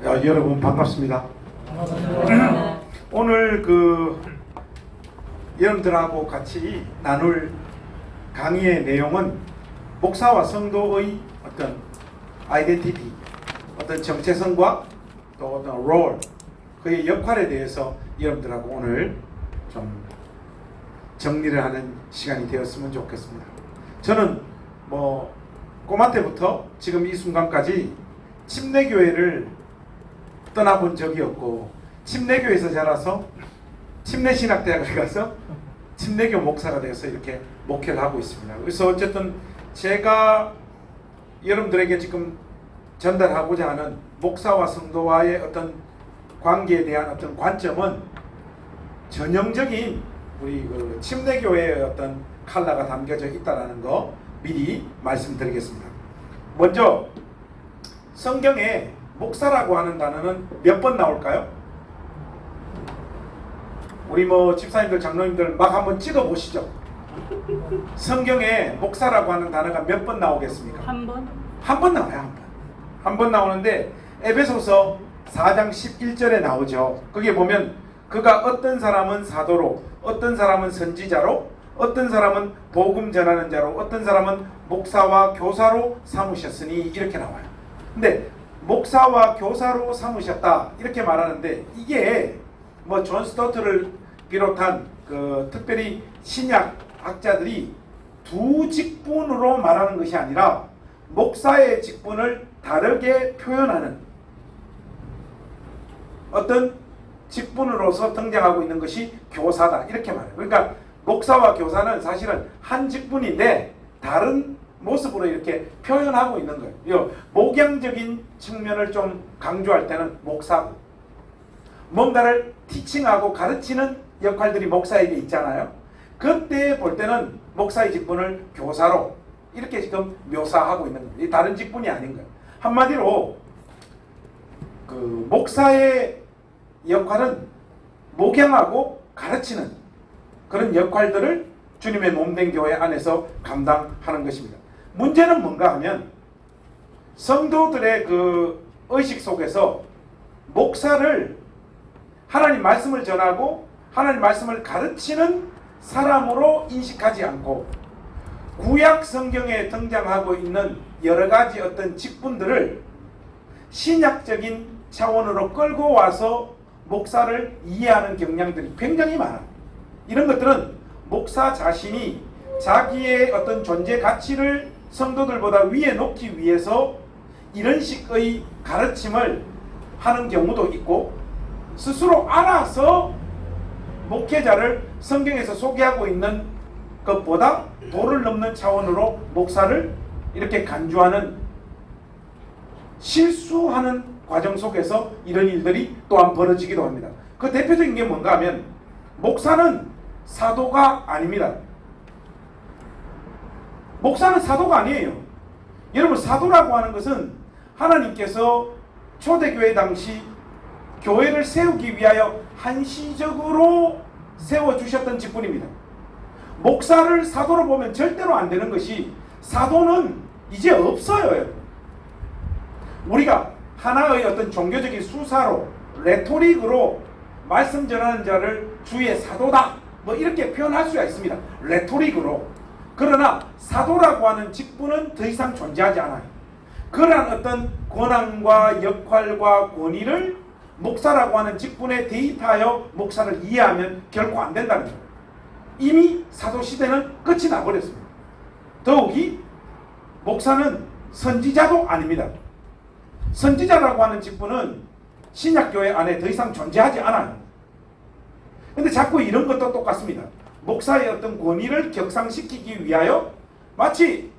여러분 반갑습니다. 오늘 여러분들하고 같이 나눌 강의의 내용은 목사와 성도의 어떤 아이덴티티, 어떤 정체성과 또 어떤 롤, 그의 역할에 대해서 여러분들하고 오늘 좀 정리를 하는 시간이 되었으면 좋겠습니다. 저는 꼬마 때부터 지금 이 순간까지 침례교회를 떠나본 적이 없고, 침례교회에서 자라서 침례신학대학을 가서 침례교 목사가 되어서 이렇게 목회를 하고 있습니다. 그래서 어쨌든 제가 여러분들에게 지금 전달하고자 하는 목사와 성도와의 어떤 관계에 대한 어떤 관점은 전형적인 우리 침례교회의 어떤 컬러가 담겨져 있다는 거 미리 말씀드리겠습니다. 먼저 성경에 목사라고 하는 단어는 몇 번 나올까요? 우리 집사님들, 장로님들 막 한번 찍어 보시죠. 성경에 목사라고 하는 단어가 몇 번 나오겠습니까? 한 번? 한 번 나와요. 한 번. 한 번 나오는데 에베소서 4장 11절에 나오죠. 거기에 보면 그가 어떤 사람은 사도로, 어떤 사람은 선지자로, 어떤 사람은 복음 전하는 자로, 어떤 사람은 목사와 교사로 삼으셨으니 이렇게 나와요. 근데 목사와 교사로 삼으셨다 이렇게 말하는데, 이게 존 스토트를 비롯한 특별히 신약 학자들이 두 직분으로 말하는 것이 아니라 목사의 직분을 다르게 표현하는 어떤 직분으로서 등장하고 있는 것이 교사다 이렇게 말해요. 그러니까 목사와 교사는 사실은 한 직분인데 다른 모습으로 이렇게 표현하고 있는 거예요. 목양적인 측면을 좀 강조할 때는 목사고, 뭔가를 티칭하고 가르치는 역할들이 목사에게 있잖아요. 그때 볼 때는 목사의 직분을 교사로 이렇게 지금 묘사하고 있는 거예요. 다른 직분이 아닌 거예요. 한마디로 목사의 역할은 목양하고 가르치는 그런 역할들을 주님의 몸된 교회 안에서 감당하는 것입니다. 문제는 뭔가 하면 성도들의 의식 속에서 목사를 하나님 말씀을 전하고 하나님 말씀을 가르치는 사람으로 인식하지 않고, 구약 성경에 등장하고 있는 여러 가지 어떤 직분들을 신약적인 차원으로 끌고 와서 목사를 이해하는 경향들이 굉장히 많아요. 이런 것들은 목사 자신이 자기의 어떤 존재 가치를 성도들보다 위에 놓기 위해서 이런 식의 가르침을 하는 경우도 있고, 스스로 알아서 목회자를 성경에서 소개하고 있는 것보다 도를 넘는 차원으로 목사를 이렇게 간주하는, 실수하는 과정 속에서 이런 일들이 또한 벌어지기도 합니다. 그 대표적인 게 뭔가 하면 목사는 사도가 아닙니다. 목사는 사도가 아니에요. 여러분, 사도라고 하는 것은 하나님께서 초대교회 당시 교회를 세우기 위하여 한시적으로 세워주셨던 직분입니다. 목사를 사도로 보면 절대로 안 되는 것이, 사도는 이제 없어요. 우리가 하나의 어떤 종교적인 수사로, 레토릭으로 말씀 전하는 자를 주의 사도다 이렇게 표현할 수가 있습니다. 레토릭으로. 그러나 사도라고 하는 직분은 더 이상 존재하지 않아요. 그러한 어떤 권한과 역할과 권위를 목사라고 하는 직분에 대입하여 목사를 이해하면 결코 안 된다는 거예요. 이미 사도시대는 끝이 나버렸습니다. 더욱이 목사는 선지자도 아닙니다. 선지자라고 하는 직분은 신약교회 안에 더 이상 존재하지 않아요. 근데 자꾸 이런 것도 똑같습니다. 목사의 어떤 권위를 격상시키기 위하여 마치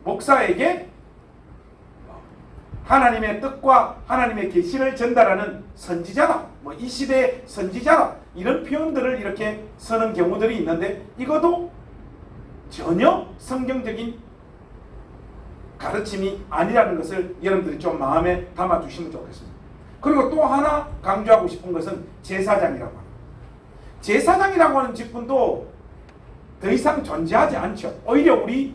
목사에게 하나님의 뜻과 하나님의 계시를 전달하는 선지자다, 이 시대의 선지자다, 이런 표현들을 이렇게 쓰는 경우들이 있는데, 이것도 전혀 성경적인 가르침이 아니라는 것을 여러분들이 좀 마음에 담아주시면 좋겠습니다. 그리고 또 하나 강조하고 싶은 것은 제사장이라고 합니다. 제사장이라고 하는 직분도 더 이상 존재하지 않죠. 오히려 우리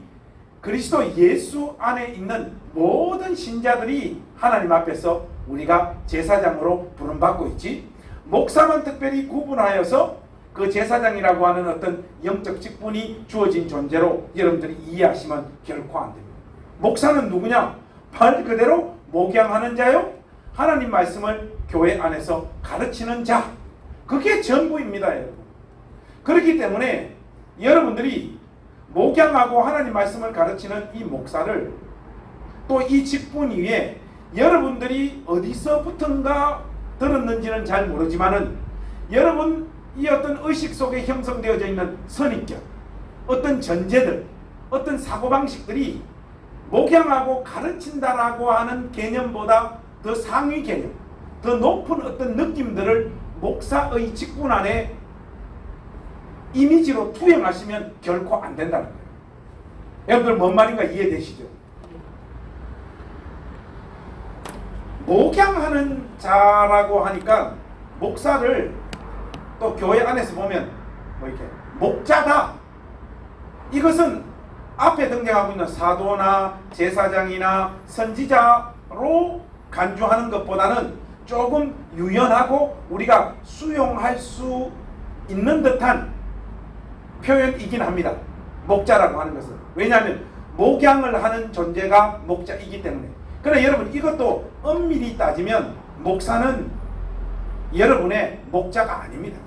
그리스도 예수 안에 있는 모든 신자들이 하나님 앞에서 우리가 제사장으로 부름받고 있지, 목사만 특별히 구분하여서 그 제사장이라고 하는 어떤 영적 직분이 주어진 존재로 여러분들이 이해하시면 결코 안 됩니다. 목사는 누구냐? 말 그대로 목양하는 자요, 하나님 말씀을 교회 안에서 가르치는 자, 그게 전부입니다, 여러분. 그렇기 때문에 여러분들이 목양하고 하나님 말씀을 가르치는 이 목사를, 또 이 직분 위에 여러분들이 어디서부턴가 들었는지는 잘 모르지만은 여러분 이 어떤 의식 속에 형성되어져 있는 선입견, 어떤 전제들, 어떤 사고방식들이 목양하고 가르친다라고 하는 개념보다 더 상위 개념, 더 높은 어떤 느낌들을 목사의 직분 안에 이미지로 투영하시면 결코 안 된다는 거예요. 여러분들 뭔 말인가 이해되시죠? 목양하는 자라고 하니까 목사를 또 교회 안에서 보면 뭐 이렇게 목자다, 이것은 앞에 등장하고 있는 사도나 제사장이나 선지자로 간주하는 것보다는 조금 유연하고 우리가 수용할 수 있는 듯한 표현이긴 합니다. 목자라고 하는 것은. 왜냐하면 목양을 하는 존재가 목자이기 때문에. 그러나 여러분, 이것도 엄밀히 따지면 목사는 여러분의 목자가 아닙니다.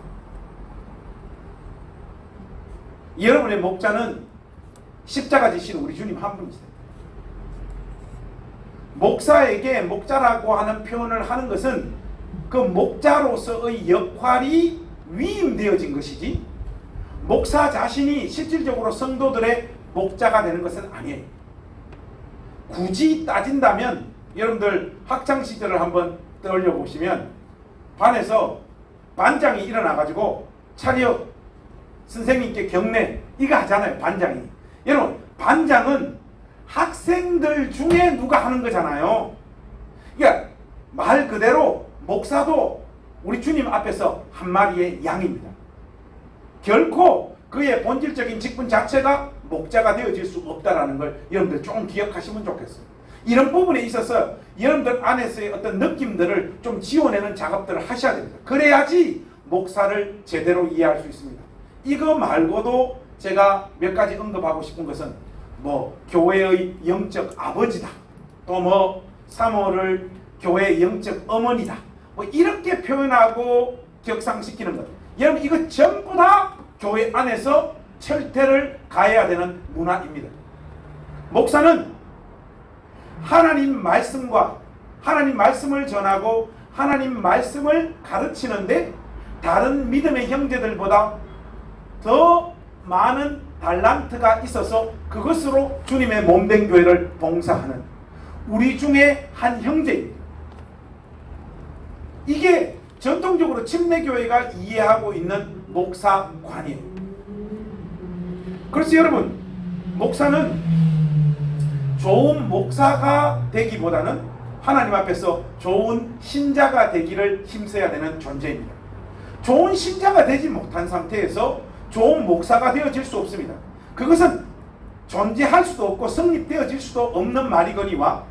여러분의 목자는 십자가 지신 우리 주님 한 분이세요. 목사에게 목자라고 하는 표현을 하는 것은 그 목자로서의 역할이 위임되어진 것이지, 목사 자신이 실질적으로 성도들의 목자가 되는 것은 아니에요. 굳이 따진다면 여러분들 학창시절을 한번 떠올려 보시면 반에서 반장이 일어나가지고 차렷, 선생님께 경례, 이거 하잖아요, 반장이. 여러분, 반장은 학생들 중에 누가 하는 거잖아요. 그러니까 말 그대로 목사도 우리 주님 앞에서 한 마리의 양입니다. 결코 그의 본질적인 직분 자체가 목자가 되어질 수 없다라는 걸 여러분들 좀 기억하시면 좋겠어요. 이런 부분에 있어서 여러분들 안에서의 어떤 느낌들을 좀 지워내는 작업들을 하셔야 됩니다. 그래야지 목사를 제대로 이해할 수 있습니다. 이거 말고도 제가 몇 가지 언급하고 싶은 것은 뭐 교회의 영적 아버지다, 또 뭐 사모를 교회의 영적 어머니다, 뭐 이렇게 표현하고 격상시키는 것, 여러분 이거 전부 다 교회 안에서 철퇴를 가해야 되는 문화입니다. 목사는 하나님 말씀과 하나님 말씀을 전하고 하나님 말씀을 가르치는데 다른 믿음의 형제들보다 더 많은 달란트가 있어서 그것으로 주님의 몸된 교회를 봉사하는 우리 중에 한 형제입니다. 이게 전통적으로 침례교회가 이해하고 있는 목사관이에요. 그래서 여러분, 목사는 좋은 목사가 되기보다는 하나님 앞에서 좋은 신자가 되기를 힘써야 되는 존재입니다. 좋은 신자가 되지 못한 상태에서 좋은 목사가 되어질 수 없습니다. 그것은 존재할 수도 없고 성립되어질 수도 없는 말이거니와,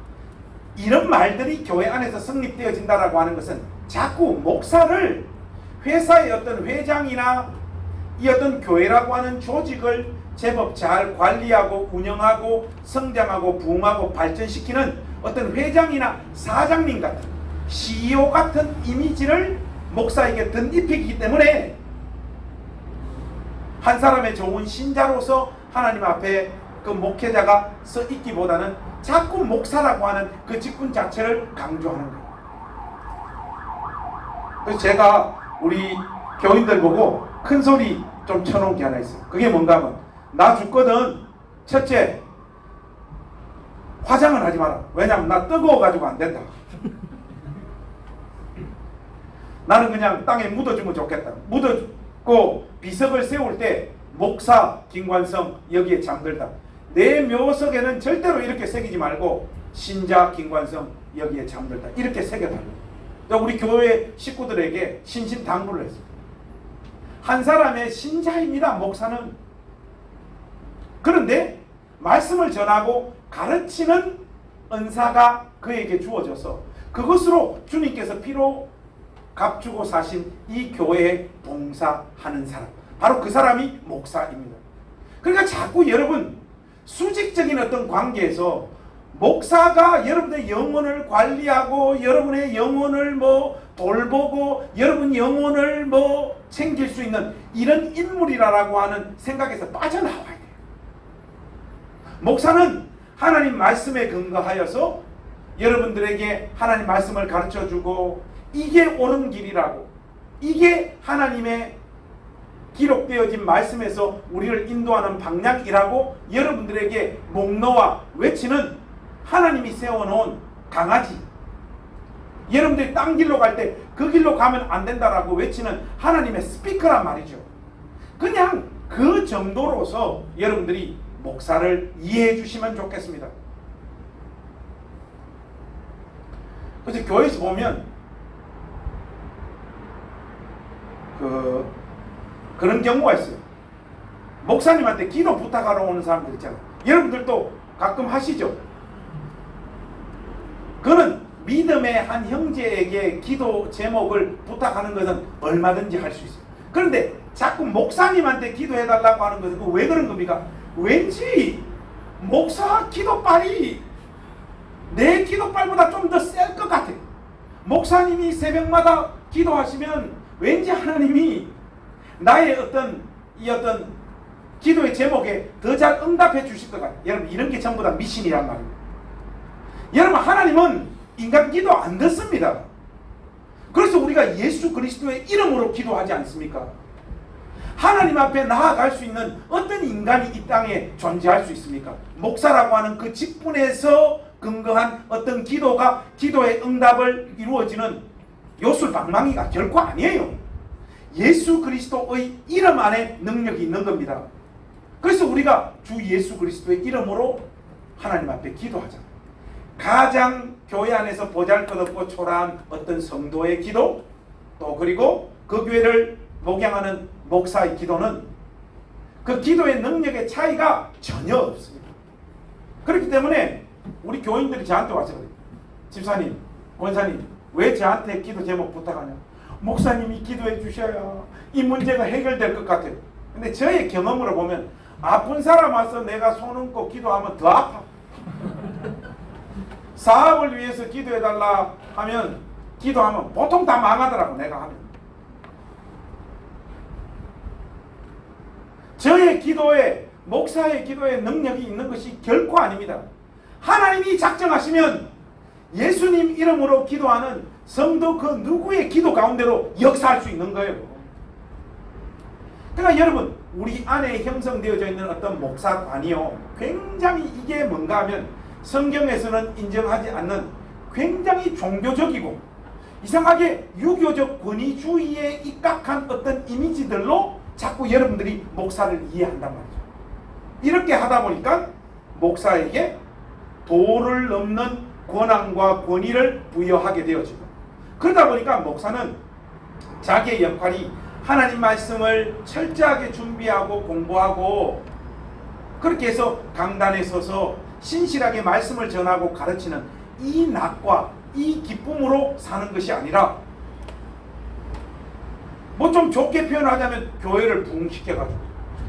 이런 말들이 교회 안에서 성립되어진다라고 하는 것은 자꾸 목사를 회사의 어떤 회장이나 이 어떤 교회라고 하는 조직을 제법 잘 관리하고 운영하고 성장하고 부흥하고 발전시키는 어떤 회장이나 사장님 같은 CEO 같은 이미지를 목사에게 덧입히기 때문에 한 사람의 좋은 신자로서 하나님 앞에 그 목회자가 서 있기보다는 자꾸 목사라고 하는 그 직분 자체를 강조하는 거예요. 그래서 제가 우리 교인들 보고 큰 소리 좀 쳐놓은 게 하나 있어요. 그게 뭔가 하면, 나 죽거든. 첫째, 화장은 하지 마라. 왜냐면 나 뜨거워가지고 안 된다. 나는 그냥 땅에 묻어주면 좋겠다. 묻어고 비석을 세울 때 목사 김관성 여기에 잠들다. 내 묘석에는 절대로 이렇게 새기지 말고 신자 김관성 여기에 잠들다. 이렇게 새겨달라고. 우리 교회 식구들에게 신신당부를 했습니다. 한 사람의 신자입니다, 목사는. 그런데 말씀을 전하고 가르치는 은사가 그에게 주어져서 그것으로 주님께서 피로 값주고 사신 이 교회에 봉사하는 사람, 바로 그 사람이 목사입니다. 그러니까 자꾸 여러분 수직적인 어떤 관계에서 목사가 여러분의 영혼을 관리하고 여러분의 영혼을 돌보고 여러분 영혼을 챙길 수 있는 이런 인물이라고 하는 생각에서 빠져나와야 돼요. 목사는 하나님 말씀에 근거하여서 여러분들에게 하나님 말씀을 가르쳐주고 이게 옳은 길이라고, 이게 하나님의 기록되어진 말씀에서 우리를 인도하는 방향이라고 여러분들에게 목놓아 외치는 하나님이 세워놓은 강아지, 여러분들이 딴 길로 갈 때 그 길로 가면 안 된다라고 외치는 하나님의 스피커란 말이죠. 그냥 그 정도로서 여러분들이 목사를 이해해 주시면 좋겠습니다. 그래서 교회에서 보면 그런 경우가 있어요. 목사님한테 기도 부탁하러 오는 사람들 있잖아요. 여러분들도 가끔 하시죠. 그는 믿음의 한 형제에게 기도 제목을 부탁하는 것은 얼마든지 할 수 있어요. 그런데 자꾸 목사님한테 기도해달라고 하는 것은 왜 그런 겁니까? 왠지 목사 기도빨이 내 기도빨보다 좀 더 셀 것 같아요. 목사님이 새벽마다 기도하시면 왠지 하나님이 나의 어떤 기도의 제목에 더 잘 응답해 주실 것 같아요. 여러분, 이런 게 전부 다 미신이란 말입니다. 여러분, 하나님은 인간 기도 안 듣습니다. 그래서 우리가 예수 그리스도의 이름으로 기도하지 않습니까? 하나님 앞에 나아갈 수 있는 어떤 인간이 이 땅에 존재할 수 있습니까? 목사라고 하는 그 직분에서 근거한 어떤 기도가 기도의 응답을 이루어지는 요술방망이가 결코 아니에요. 예수 그리스도의 이름 안에 능력이 있는 겁니다. 그래서 우리가 주 예수 그리스도의 이름으로 하나님 앞에 기도하잖아요. 가장 교회 안에서 보잘것없고 초라한 어떤 성도의 기도, 또 그리고 그 교회를 목양하는 목사의 기도는 그 기도의 능력의 차이가 전혀 없습니다. 그렇기 때문에 우리 교인들이 저한테 와서 그래요. 집사님, 권사님, 왜 저한테 기도 제목 부탁하냐? 목사님이 기도해 주셔야 이 문제가 해결될 것 같아요. 근데 저의 경험으로 보면 아픈 사람 와서 내가 손 얹고 기도하면 더 아파. 사업을 위해서 기도해달라 하면 기도하면 보통 다 망하더라고. 내가 하면 저의 기도에, 목사의 기도에 능력이 있는 것이 결코 아닙니다. 하나님이 작정하시면 예수님 이름으로 기도하는 성도 그 누구의 기도 가운데로 역사할 수 있는 거예요. 그러니까 여러분, 우리 안에 형성되어져 있는 어떤 목사관이요, 굉장히 이게 뭔가 하면 성경에서는 인정하지 않는 굉장히 종교적이고 이상하게 유교적 권위주의에 입각한 어떤 이미지들로 자꾸 여러분들이 목사를 이해한단 말이죠. 이렇게 하다 보니까 목사에게 도를 넘는 권한과 권위를 부여하게 되어지고, 그러다 보니까 목사는 자기의 역할이 하나님 말씀을 철저하게 준비하고 공부하고 그렇게 해서 강단에 서서 신실하게 말씀을 전하고 가르치는 이 낙과 이 기쁨으로 사는 것이 아니라, 뭐 좀 좋게 표현하자면 교회를 부흥시켜가지고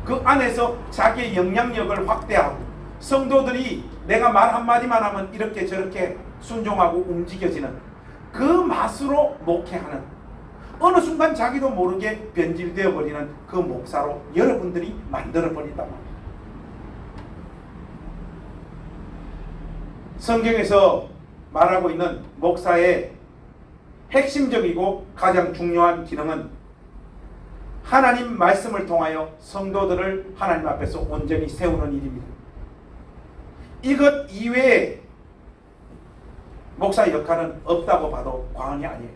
그 안에서 자기의 영향력을 확대하고 성도들이 내가 말 한마디만 하면 이렇게 저렇게 순종하고 움직여지는 그 맛으로 목회하는, 어느 순간 자기도 모르게 변질되어 버리는 그 목사로 여러분들이 만들어 버린단 말이에요. 성경에서 말하고 있는 목사의 핵심적이고 가장 중요한 기능은 하나님 말씀을 통하여 성도들을 하나님 앞에서 온전히 세우는 일입니다. 이것 이외에 목사의 역할은 없다고 봐도 과언이 아니에요.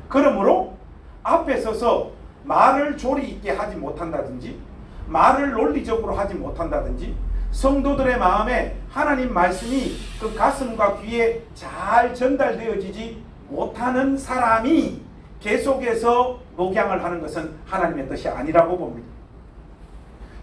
그러므로 앞에 서서 말을 조리 있게 하지 못한다든지 말을 논리적으로 하지 못한다든지 성도들의 마음에 하나님 말씀이 그 가슴과 귀에 잘 전달되어지지 못하는 사람이 계속해서 목양을 하는 것은 하나님의 뜻이 아니라고 봅니다.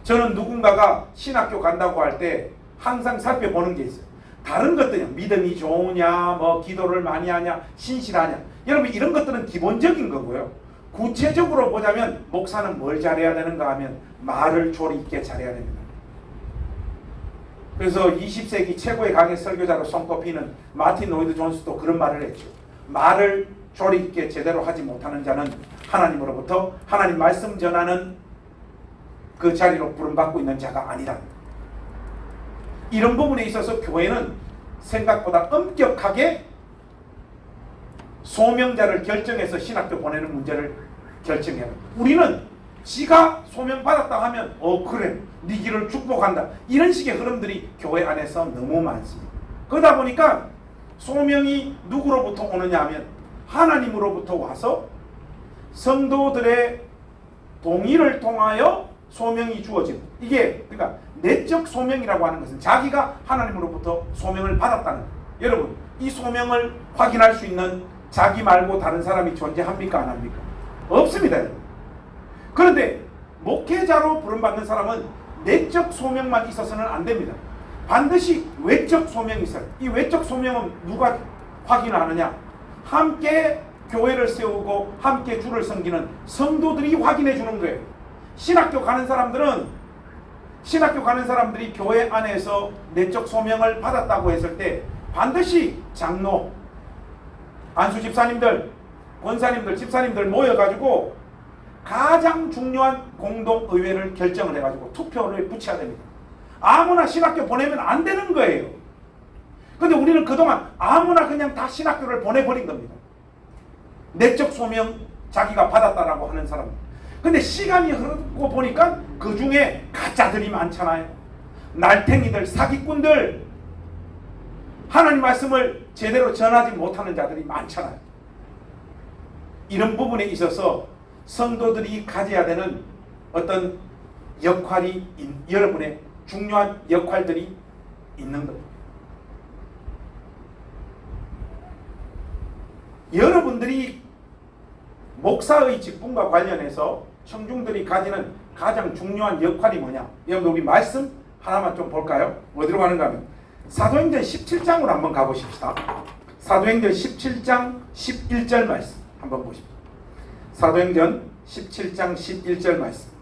저는 누군가가 신학교 간다고 할 때 항상 살펴보는 게 있어요. 다른 것들이야. 믿음이 좋으냐, 뭐 기도를 많이 하냐, 신실하냐. 여러분 이런 것들은 기본적인 거고요. 구체적으로 보자면 목사는 뭘 잘해야 되는가 하면 말을 조리 있게 잘해야 됩니다. 그래서 20세기 최고의 강의 설교자로 손꼽히는 마틴 로이드 존스도 그런 말을 했죠. 말을 조리 있게 제대로 하지 못하는 자는 하나님으로부터 하나님 말씀 전하는 그 자리로 부름받고 있는 자가 아니다. 이런 부분에 있어서 교회는 생각보다 엄격하게 소명자를 결정해서 신학교 보내는 문제를 결정해요. 우리는 지가 소명받았다 하면 그래 네 길을 축복한다. 이런 식의 흐름들이 교회 안에서 너무 많습니다. 그러다 보니까 소명이 누구로부터 오느냐 하면 하나님으로부터 와서 성도들의 동의를 통하여 소명이 주어지는, 이게 그러니까 내적 소명이라고 하는 것은 자기가 하나님으로부터 소명을 받았다는 거예요. 여러분 이 소명을 확인할 수 있는 자기 말고 다른 사람이 존재합니까? 안 합니까? 없습니다. 여러분. 그런데 목회자로 부름받는 사람은 내적 소명만 있어서는 안 됩니다. 반드시 외적 소명이 있어요. 이 외적 소명은 누가 확인하느냐? 함께 교회를 세우고 함께 주를 섬기는 성도들이 확인해 주는 거예요. 신학교 가는 사람들이 교회 안에서 내적 소명을 받았다고 했을 때 반드시 장로, 안수 집사님들, 권사님들, 집사님들 모여가지고 가장 중요한 공동의회를 결정을 해가지고 투표를 붙여야 됩니다. 아무나 신학교 보내면 안 되는 거예요. 근데 우리는 그동안 아무나 그냥 다 신학교를 보내버린 겁니다. 내적 소명 자기가 받았다라고 하는 사람. 근데 시간이 흐르고 보니까 그 중에 가짜들이 많잖아요. 날탱이들, 사기꾼들, 하나님 말씀을 제대로 전하지 못하는 자들이 많잖아요. 이런 부분에 있어서 성도들이 가져야 되는 어떤 역할이, 여러분의 중요한 역할들이 있는 겁니다. 여러분들이 목사의 직분과 관련해서 청중들이 가지는 가장 중요한 역할이 뭐냐? 여러분 우리 말씀 하나만 좀 볼까요? 어디로 가는가 하면 사도행전 17장으로 한번 가보십시다. 사도행전 17장 11절 말씀 한번 보십시오. 사도행전 17장 11절 말씀.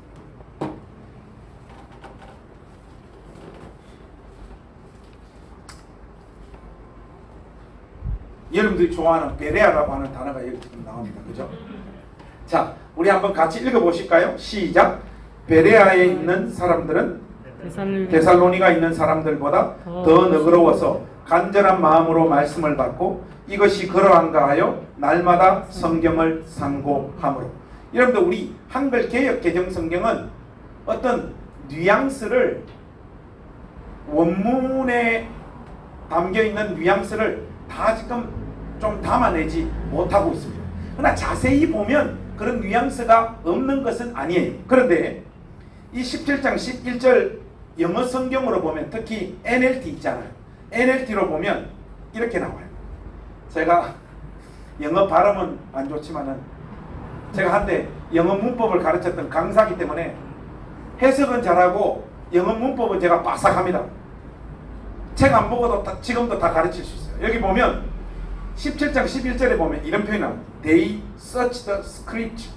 여러분들이 좋아하는 베레아라고 하는 단어가 여기 지금 나옵니다. 그죠? 자, 우리 한번 같이 읽어보실까요? 시작. 베레아에 있는 사람들은 데살로니가 있는 사람들보다 더 너그러워서 간절한 마음으로 말씀을 받고 이것이 그러한가 하여 날마다 성경을 상고하므로. 여러분들 우리 한글 개역 개정 성경은 어떤 뉘앙스를, 원문에 담겨있는 뉘앙스를 다 지금 좀 담아내지 못하고 있습니다. 그러나 자세히 보면 그런 뉘앙스가 없는 것은 아니에요. 그런데 이 17장 11절 영어 성경으로 보면 특히 NLT 있잖아요. NLT로 보면 이렇게 나와요. 제가 영어 발음은 안 좋지만은 제가 한때 영어 문법을 가르쳤던 강사이기 때문에 해석은 잘하고 영어 문법은 제가 빠삭합니다. 책 안 보고도 지금도 다 가르칠 수 있어요. 여기 보면 17장 11절에 보면 이런 표현이 나옵니다. They searched the scripture.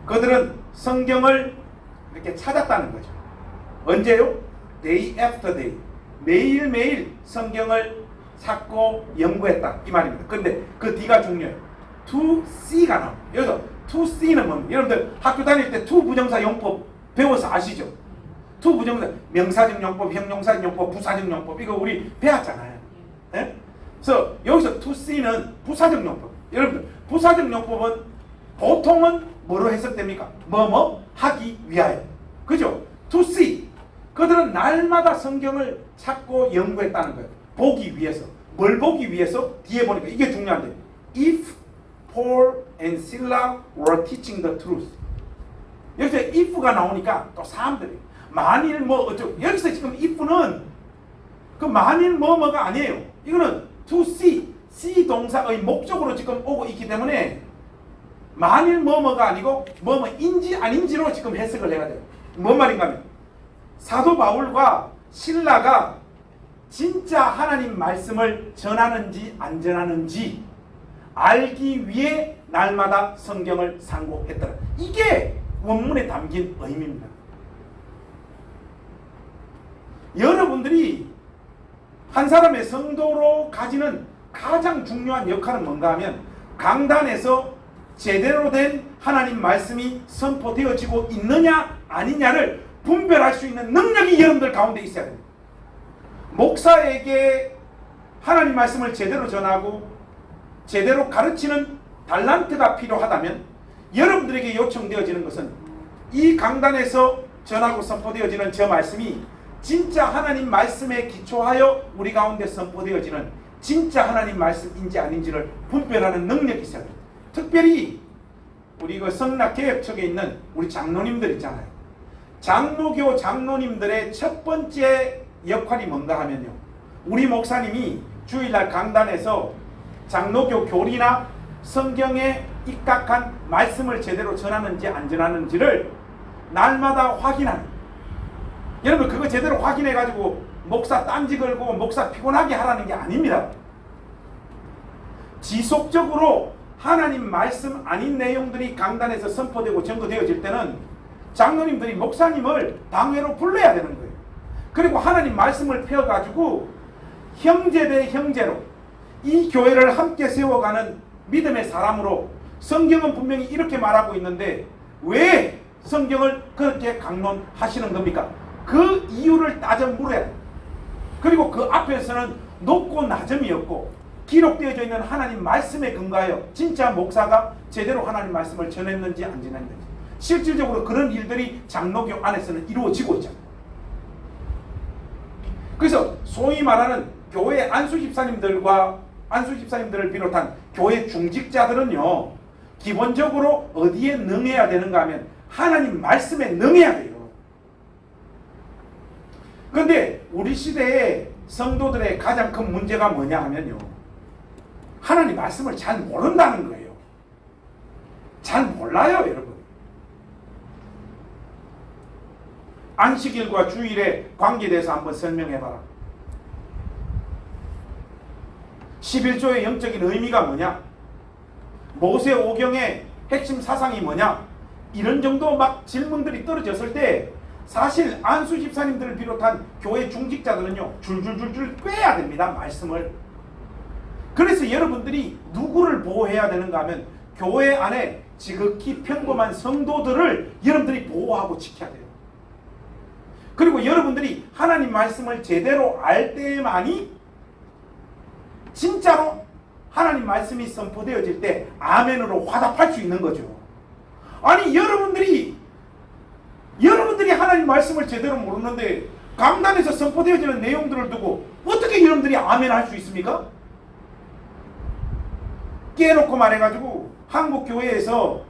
그들은 성경을 이렇게 찾았다는 거죠. 언제요? Day after day. 매일매일 성경을 찾고 연구했다 이 말입니다. 근데 그 D가 중요해요. To see가 나옵니다. 여기서 to see는 뭡니까? 여러분들 학교 다닐 때 to 부정사 용법 배워서 아시죠? to 부정사, 명사적 용법, 형용사적 용법, 부사적 용법 이거 우리 배웠잖아요. 네? 그래서 여기서 to see는 부사적 용법. 여러분들 부사적 용법은 보통은 뭐로 해석됩니까? 뭐뭐 하기 위하여. 그죠? to see. 그들은 날마다 성경을 찾고 연구했다는 거예요. 보기 위해서. 뭘 보기 위해서? 뒤에 보니까 이게 중요한데 If Paul and Silla were teaching the truth. 여기서 if가 나오니까 또 사람들이 만일 뭐 어쩌고. 여기서 지금 if는 그 만일 뭐뭐가 아니에요. 이거는 to see, see 동사의 목적으로 지금 오고 있기 때문에 만일 뭐뭐가 아니고 뭐뭐인지 아닌지로 지금 해석을 해야 돼요. 뭔 말인가 하면 사도 바울과 신라가 진짜 하나님 말씀을 전하는지 안 전하는지 알기 위해 날마다 성경을 상고했더라. 이게 원문에 담긴 의미입니다. 여러분들이 한 사람의 성도로 가지는 가장 중요한 역할은 뭔가 하면 강단에서 제대로 된 하나님 말씀이 선포되어지고 있느냐 아니냐를 분별할 수 있는 능력이 여러분들 가운데 있어야 됩니다. 목사에게 하나님 말씀을 제대로 전하고 제대로 가르치는 달란트가 필요하다면 여러분들에게 요청되어지는 것은 이 강단에서 전하고 선포되어지는 저 말씀이 진짜 하나님 말씀에 기초하여 우리 가운데 선포되어지는 진짜 하나님 말씀인지 아닌지를 분별하는 능력이 있어야 됩니다. 특별히 우리 그 성락개혁측에 있는 우리 장로님들 있잖아요. 장로교 장로님들의 첫 번째 역할이 뭔가 하면요, 우리 목사님이 주일날 강단에서 장로교 교리나 성경에 입각한 말씀을 제대로 전하는지 안 전하는지를 날마다 확인하는, 여러분 그거 제대로 확인해가지고 목사 딴지 걸고 목사 피곤하게 하라는 게 아닙니다. 지속적으로 하나님 말씀 아닌 내용들이 강단에서 선포되고 전거되어질 때는 장로님들이 목사님을 당회로 불러야 되는 거예요. 그리고 하나님 말씀을 펴가지고 형제 대 형제로 이 교회를 함께 세워가는 믿음의 사람으로 성경은 분명히 이렇게 말하고 있는데 왜 성경을 그렇게 강론하시는 겁니까? 그 이유를 따져 물어야 돼요. 그리고 그 앞에서는 높고 낮음이 없고 기록되어져 있는 하나님 말씀에 근거하여 진짜 목사가 제대로 하나님 말씀을 전했는지 안 전했는지, 실질적으로 그런 일들이 장로교 안에서는 이루어지고 있잖아요. 그래서 소위 말하는 교회 안수집사님들을 비롯한 교회 중직자들은요, 기본적으로 어디에 능해야 되는가 하면 하나님 말씀에 능해야 돼요. 그런데 우리 시대의 성도들의 가장 큰 문제가 뭐냐 하면요, 하나님 말씀을 잘 모른다는 거예요. 잘 몰라요, 여러분. 안식일과 주일의 관계에 대해서 한번 설명해봐라. 11조의 영적인 의미가 뭐냐? 모세 오경의 핵심 사상이 뭐냐? 이런 정도 막 질문들이 떨어졌을 때 사실 안수 집사님들을 비롯한 교회 중직자들은요, 줄줄줄줄 꿰야 됩니다, 말씀을. 그래서 여러분들이 누구를 보호해야 되는가 하면 교회 안에 지극히 평범한 성도들을 여러분들이 보호하고 지켜야 돼요. 그리고 여러분들이 하나님 말씀을 제대로 알 때만이 진짜로 하나님 말씀이 선포되어질 때 아멘으로 화답할 수 있는 거죠. 아니 여러분들이 하나님 말씀을 제대로 모르는데 강단에서 선포되어지는 내용들을 두고 어떻게 여러분들이 아멘 할 수 있습니까? 깨놓고 말해가지고 한국 교회에서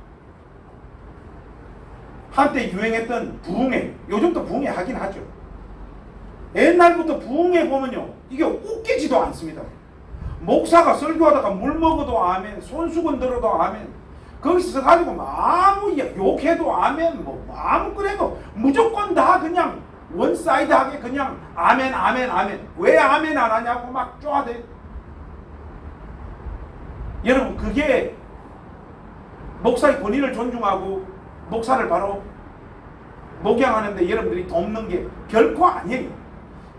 한때 유행했던 부흥회, 요즘도 부흥회 하긴 하죠. 옛날부터 부흥회 보면요, 이게 웃기지도 않습니다. 목사가 설교하다가 물 먹어도 아멘, 손수건 들어도 아멘, 거기서 가지고 아무 욕해도 아멘, 뭐 아무 그래도 무조건 다 그냥 원사이드하게 그냥 아멘 아멘 아멘. 왜 아멘 안 하냐고 막 쪼아대. 여러분 그게 목사의 권위를 존중하고 목사를 바로 목양하는데 여러분들이 돕는 게 결코 아니에요.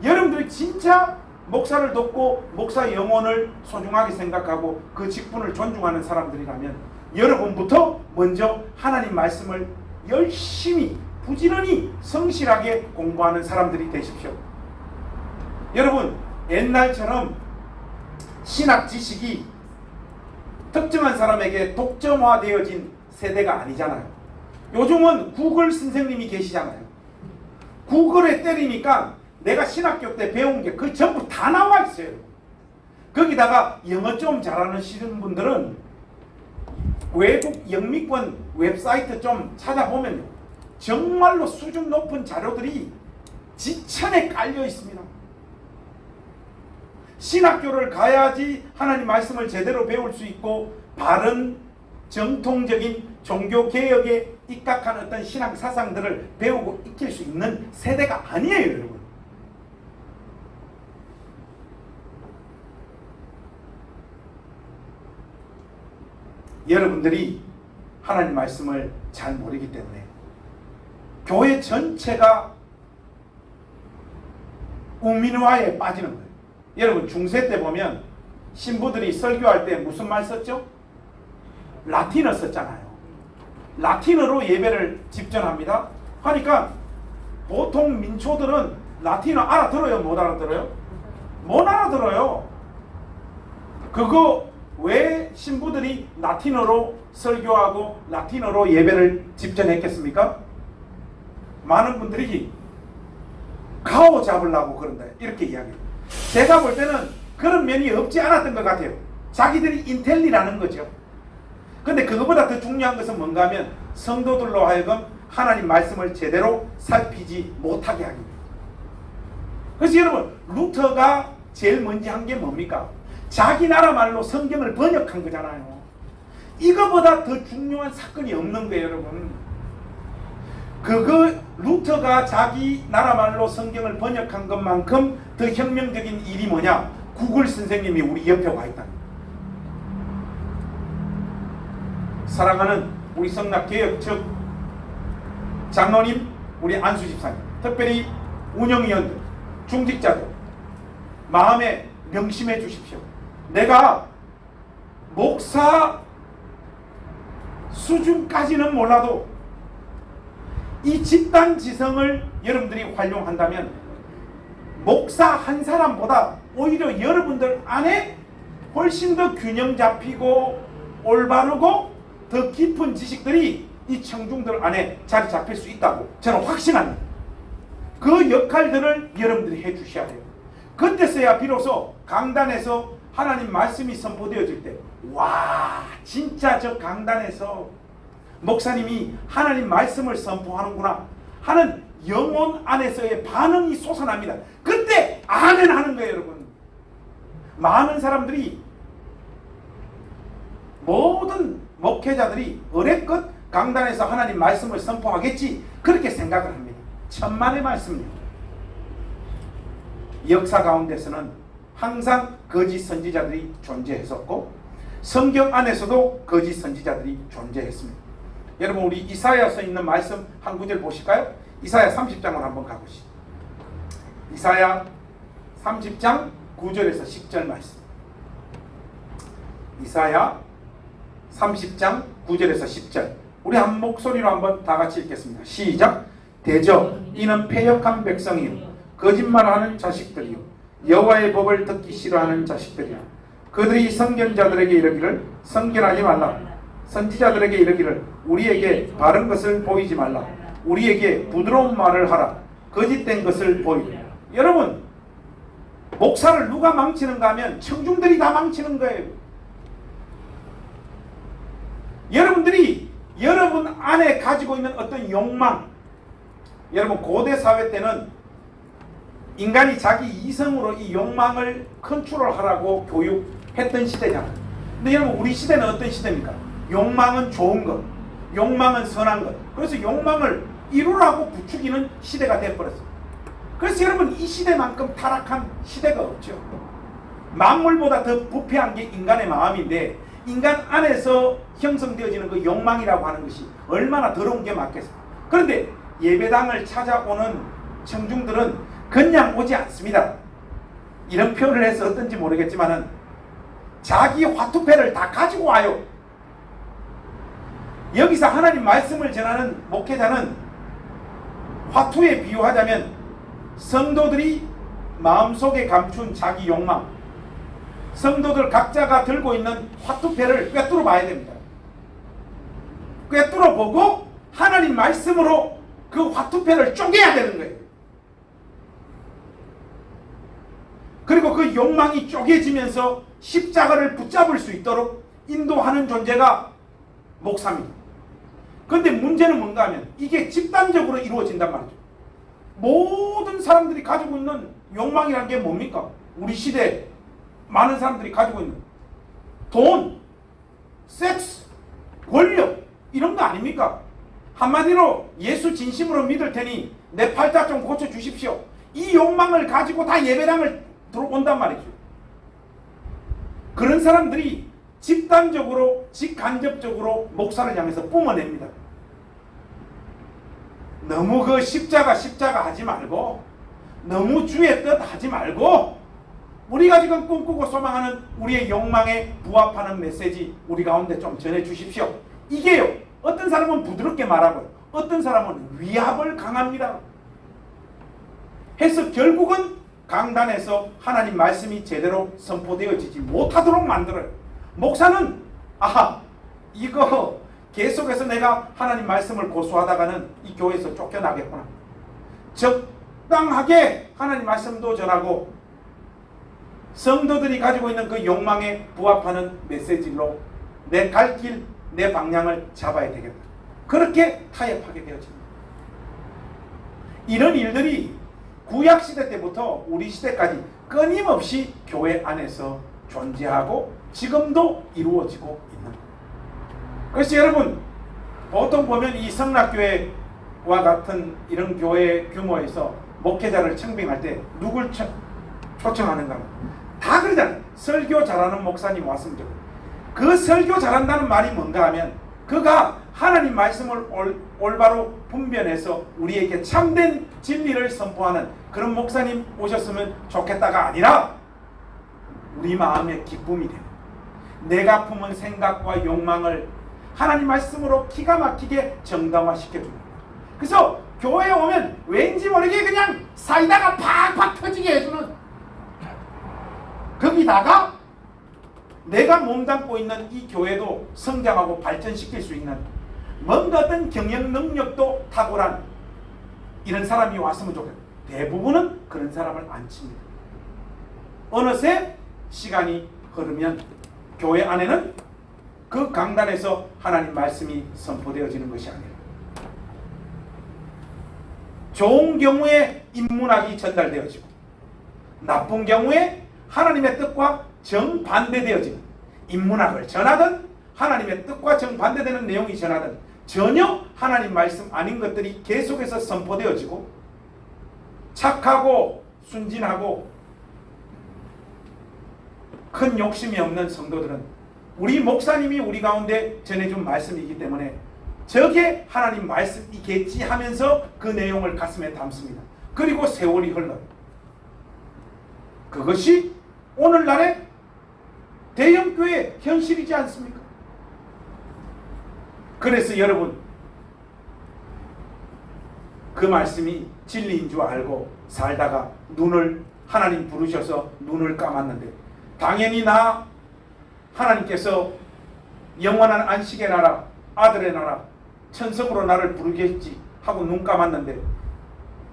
여러분들이 진짜 목사를 돕고 목사의 영혼을 소중하게 생각하고 그 직분을 존중하는 사람들이라면 여러분부터 먼저 하나님 말씀을 열심히 부지런히 성실하게 공부하는 사람들이 되십시오. 여러분 옛날처럼 신학 지식이 특정한 사람에게 독점화되어진 세대가 아니잖아요. 요즘은 구글 선생님이 계시잖아요. 구글에 때리니까 내가 신학교 때 배운 게 그 전부 다 나와 있어요. 거기다가 영어 좀 잘하시는 분들은 외국 영미권 웹사이트 좀 찾아보면요, 정말로 수준 높은 자료들이 지천에 깔려 있습니다. 신학교를 가야지 하나님 말씀을 제대로 배울 수 있고 바른 정통적인 종교개혁에 입각한 어떤 신앙 사상들을 배우고 익힐 수 있는 세대가 아니에요, 여러분. 여러분들이 하나님 말씀을 잘 모르기 때문에 교회 전체가 우민화에 빠지는 거예요. 여러분 중세 때 보면 신부들이 설교할 때 무슨 말 썼죠? 라틴어 썼잖아요. 라틴어로 예배를 집전합니다. 하니까 보통 민초들은 라틴어 알아들어요? 못 알아들어요? 못 알아들어요. 그거 왜 신부들이 라틴어로 설교하고 라틴어로 예배를 집전했겠습니까? 많은 분들이 가오 잡으려고 그런다 이렇게 이야기해요. 제가 볼 때는 그런 면이 없지 않았던 것 같아요. 자기들이 인텔리라는 거죠. 근데 그거보다 더 중요한 것은 뭔가 하면 성도들로 하여금 하나님 말씀을 제대로 살피지 못하게 하기 위해서. 그래서 여러분 루터가 제일 먼저 한 게 뭡니까? 자기 나라 말로 성경을 번역한 거잖아요. 이거보다 더 중요한 사건이 없는 거예요, 여러분. 그거 루터가 자기 나라 말로 성경을 번역한 것만큼 더 혁명적인 일이 뭐냐? 구글 선생님이 우리 옆에 와 있다. 사랑하는 우리 성락개혁 측 장로님, 우리 안수 집사님, 특별히 운영위원들, 중직자들 마음에 명심해 주십시오. 내가 목사 수준까지는 몰라도 이 집단 지성을 여러분들이 활용한다면 목사 한 사람보다 오히려 여러분들 안에 훨씬 더 균형 잡히고 올바르고 더 깊은 지식들이 이 청중들 안에 자리 잡힐 수 있다고 저는 확신합니다. 그 역할들을 여러분들이 해 주셔야 돼요. 그때서야 비로소 강단에서 하나님 말씀이 선포되어질 때 와 진짜 저 강단에서 목사님이 하나님 말씀을 선포하는구나 하는 영혼 안에서의 반응이 솟아납니다. 그때 아멘 하는 거예요, 여러분. 많은 사람들이 모든 목회자들이 어렵껏 강단에서 하나님 말씀을 선포하겠지 그렇게 생각을 합니다. 천만의 말씀입니다. 역사 가운데서는 항상 거짓 선지자들이 존재했었고 성경 안에서도 거짓 선지자들이 존재했습니다. 여러분 우리 이사야서 있는 말씀 한 구절 보실까요? 이사야 30장으로 한번 가보시죠. 이사야 30장 9절에서 10절 말씀. 이사야 30장 9절에서 10절. 우리 한 목소리로 한번 다 같이 읽겠습니다. 시작. 대저 이는 패역한 백성이요 거짓말하는 자식들이요 여호와의 법을 듣기 싫어하는 자식들이야. 그들이 선견자들에게 이르기를 선견하지 말라. 선지자들에게 이르기를 우리에게 바른 것을 보이지 말라. 우리에게 부드러운 말을 하라. 거짓된 것을 보이라. 여러분 목사를 누가 망치는가 하면 청중들이 다 망치는 거예요. 여러분들이 여러분 안에 가지고 있는 어떤 욕망, 여러분 고대 사회 때는 인간이 자기 이성으로 이 욕망을 컨트롤하라고 교육했던 시대잖아요. 근데 여러분 우리 시대는 어떤 시대입니까? 욕망은 좋은 것, 욕망은 선한 것. 그래서 욕망을 이루라고 부추기는 시대가 되어버렸어요. 그래서 여러분 이 시대만큼 타락한 시대가 없죠. 만물보다 더 부패한 게 인간의 마음인데 인간 안에서 형성되어지는 그 욕망이라고 하는 것이 얼마나 더러운 게 맞겠어요. 그런데 예배당을 찾아오는 청중들은 그냥 오지 않습니다. 이런 표현을 해서 어떤지 모르겠지만은 자기 화투패를 다 가지고 와요. 여기서 하나님 말씀을 전하는 목회자는 화투에 비유하자면 성도들이 마음속에 감춘 자기 욕망, 성도들 각자가 들고 있는 화투패를 꿰뚫어 봐야 됩니다. 꿰뚫어 보고 하나님 말씀으로 그 화투패를 쪼개야 되는 거예요. 그리고 그 욕망이 쪼개지면서 십자가를 붙잡을 수 있도록 인도하는 존재가 목사입니다. 그런데 문제는 뭔가 하면 이게 집단적으로 이루어진단 말이죠. 모든 사람들이 가지고 있는 욕망이라는 게 뭡니까? 우리 시대에 많은 사람들이 가지고 있는 돈, 섹스, 권력 이런 거 아닙니까? 한마디로 예수 진심으로 믿을 테니 내 팔자 좀 고쳐주십시오. 이 욕망을 가지고 다 예배당을 들어온단 말이죠. 그런 사람들이 집단적으로 직간접적으로 목사를 향해서 뿜어냅니다. 너무 그 십자가 하지 말고, 너무 주의 뜻 하지 말고, 우리가 지금 꿈꾸고 소망하는 우리의 욕망에 부합하는 메시지 우리 가운데 좀 전해주십시오. 이게요, 어떤 사람은 부드럽게 말하고 어떤 사람은 위압을 강합니다. 해서 결국은 강단에서 하나님 말씀이 제대로 선포되어지지 못하도록 만들어요. 목사는 이거 계속해서 내가 하나님 말씀을 고수하다가는 이 교회에서 쫓겨나겠구나. 적당하게 하나님 말씀도 전하고 성도들이 가지고 있는 그 욕망에 부합하는 메시지로 내 갈 길, 내 방향을 잡아야 되겠다. 그렇게 타협하게 되어집니다. 이런 일들이 구약시대 때부터 우리 시대까지 끊임없이 교회 안에서 존재하고 지금도 이루어지고 있는 거예요. 그래서 여러분, 보통 보면 이 성락교회와 같은 이런 교회 규모에서 목회자를 청빙할 때 누굴 초청하는가? 다 그러잖아요. 설교 잘하는 목사님 왔으면 좋겠다. 그 설교 잘한다는 말이 뭔가 하면 그가 하나님 말씀을 올바로 분별해서 우리에게 참된 진리를 선포하는 그런 목사님 오셨으면 좋겠다가 아니라 우리 마음의 기쁨이 되는, 내가 품은 생각과 욕망을 하나님 말씀으로 기가 막히게 정당화시켜주는 거예요. 그래서 교회에 오면 왠지 모르게 그냥 사이다가 팍팍 터지게 해주는, 거기다가 내가 몸담고 있는 이 교회도 성장하고 발전시킬 수 있는 뭔가 어떤 경영 능력도 탁월한 이런 사람이 왔으면 좋겠다. 대부분은 그런 사람을 안 칩니다. 어느새 시간이 흐르면 교회 안에는 그 강단에서 하나님 말씀이 선포되어지는 것이 아니라 좋은 경우에 인문학이 전달되어지고 나쁜 경우에 하나님의 뜻과 정반대되어지는, 인문학을 전하든 하나님의 뜻과 정반대되는 내용이 전하든 전혀 하나님 말씀 아닌 것들이 계속해서 선포되어지고 착하고 순진하고 큰 욕심이 없는 성도들은 우리 목사님이 우리 가운데 전해준 말씀이기 때문에 저게 하나님 말씀이겠지 하면서 그 내용을 가슴에 담습니다. 그리고 세월이 흘러요. 그것이 오늘날의 대형교회 현실이지 않습니까? 그래서 여러분, 그 말씀이 진리인 줄 알고 살다가 하나님 부르셔서 눈을 감았는데, 당연히 하나님께서 영원한 안식의 나라, 아들의 나라, 천성으로 나를 부르겠지 하고 눈 감았는데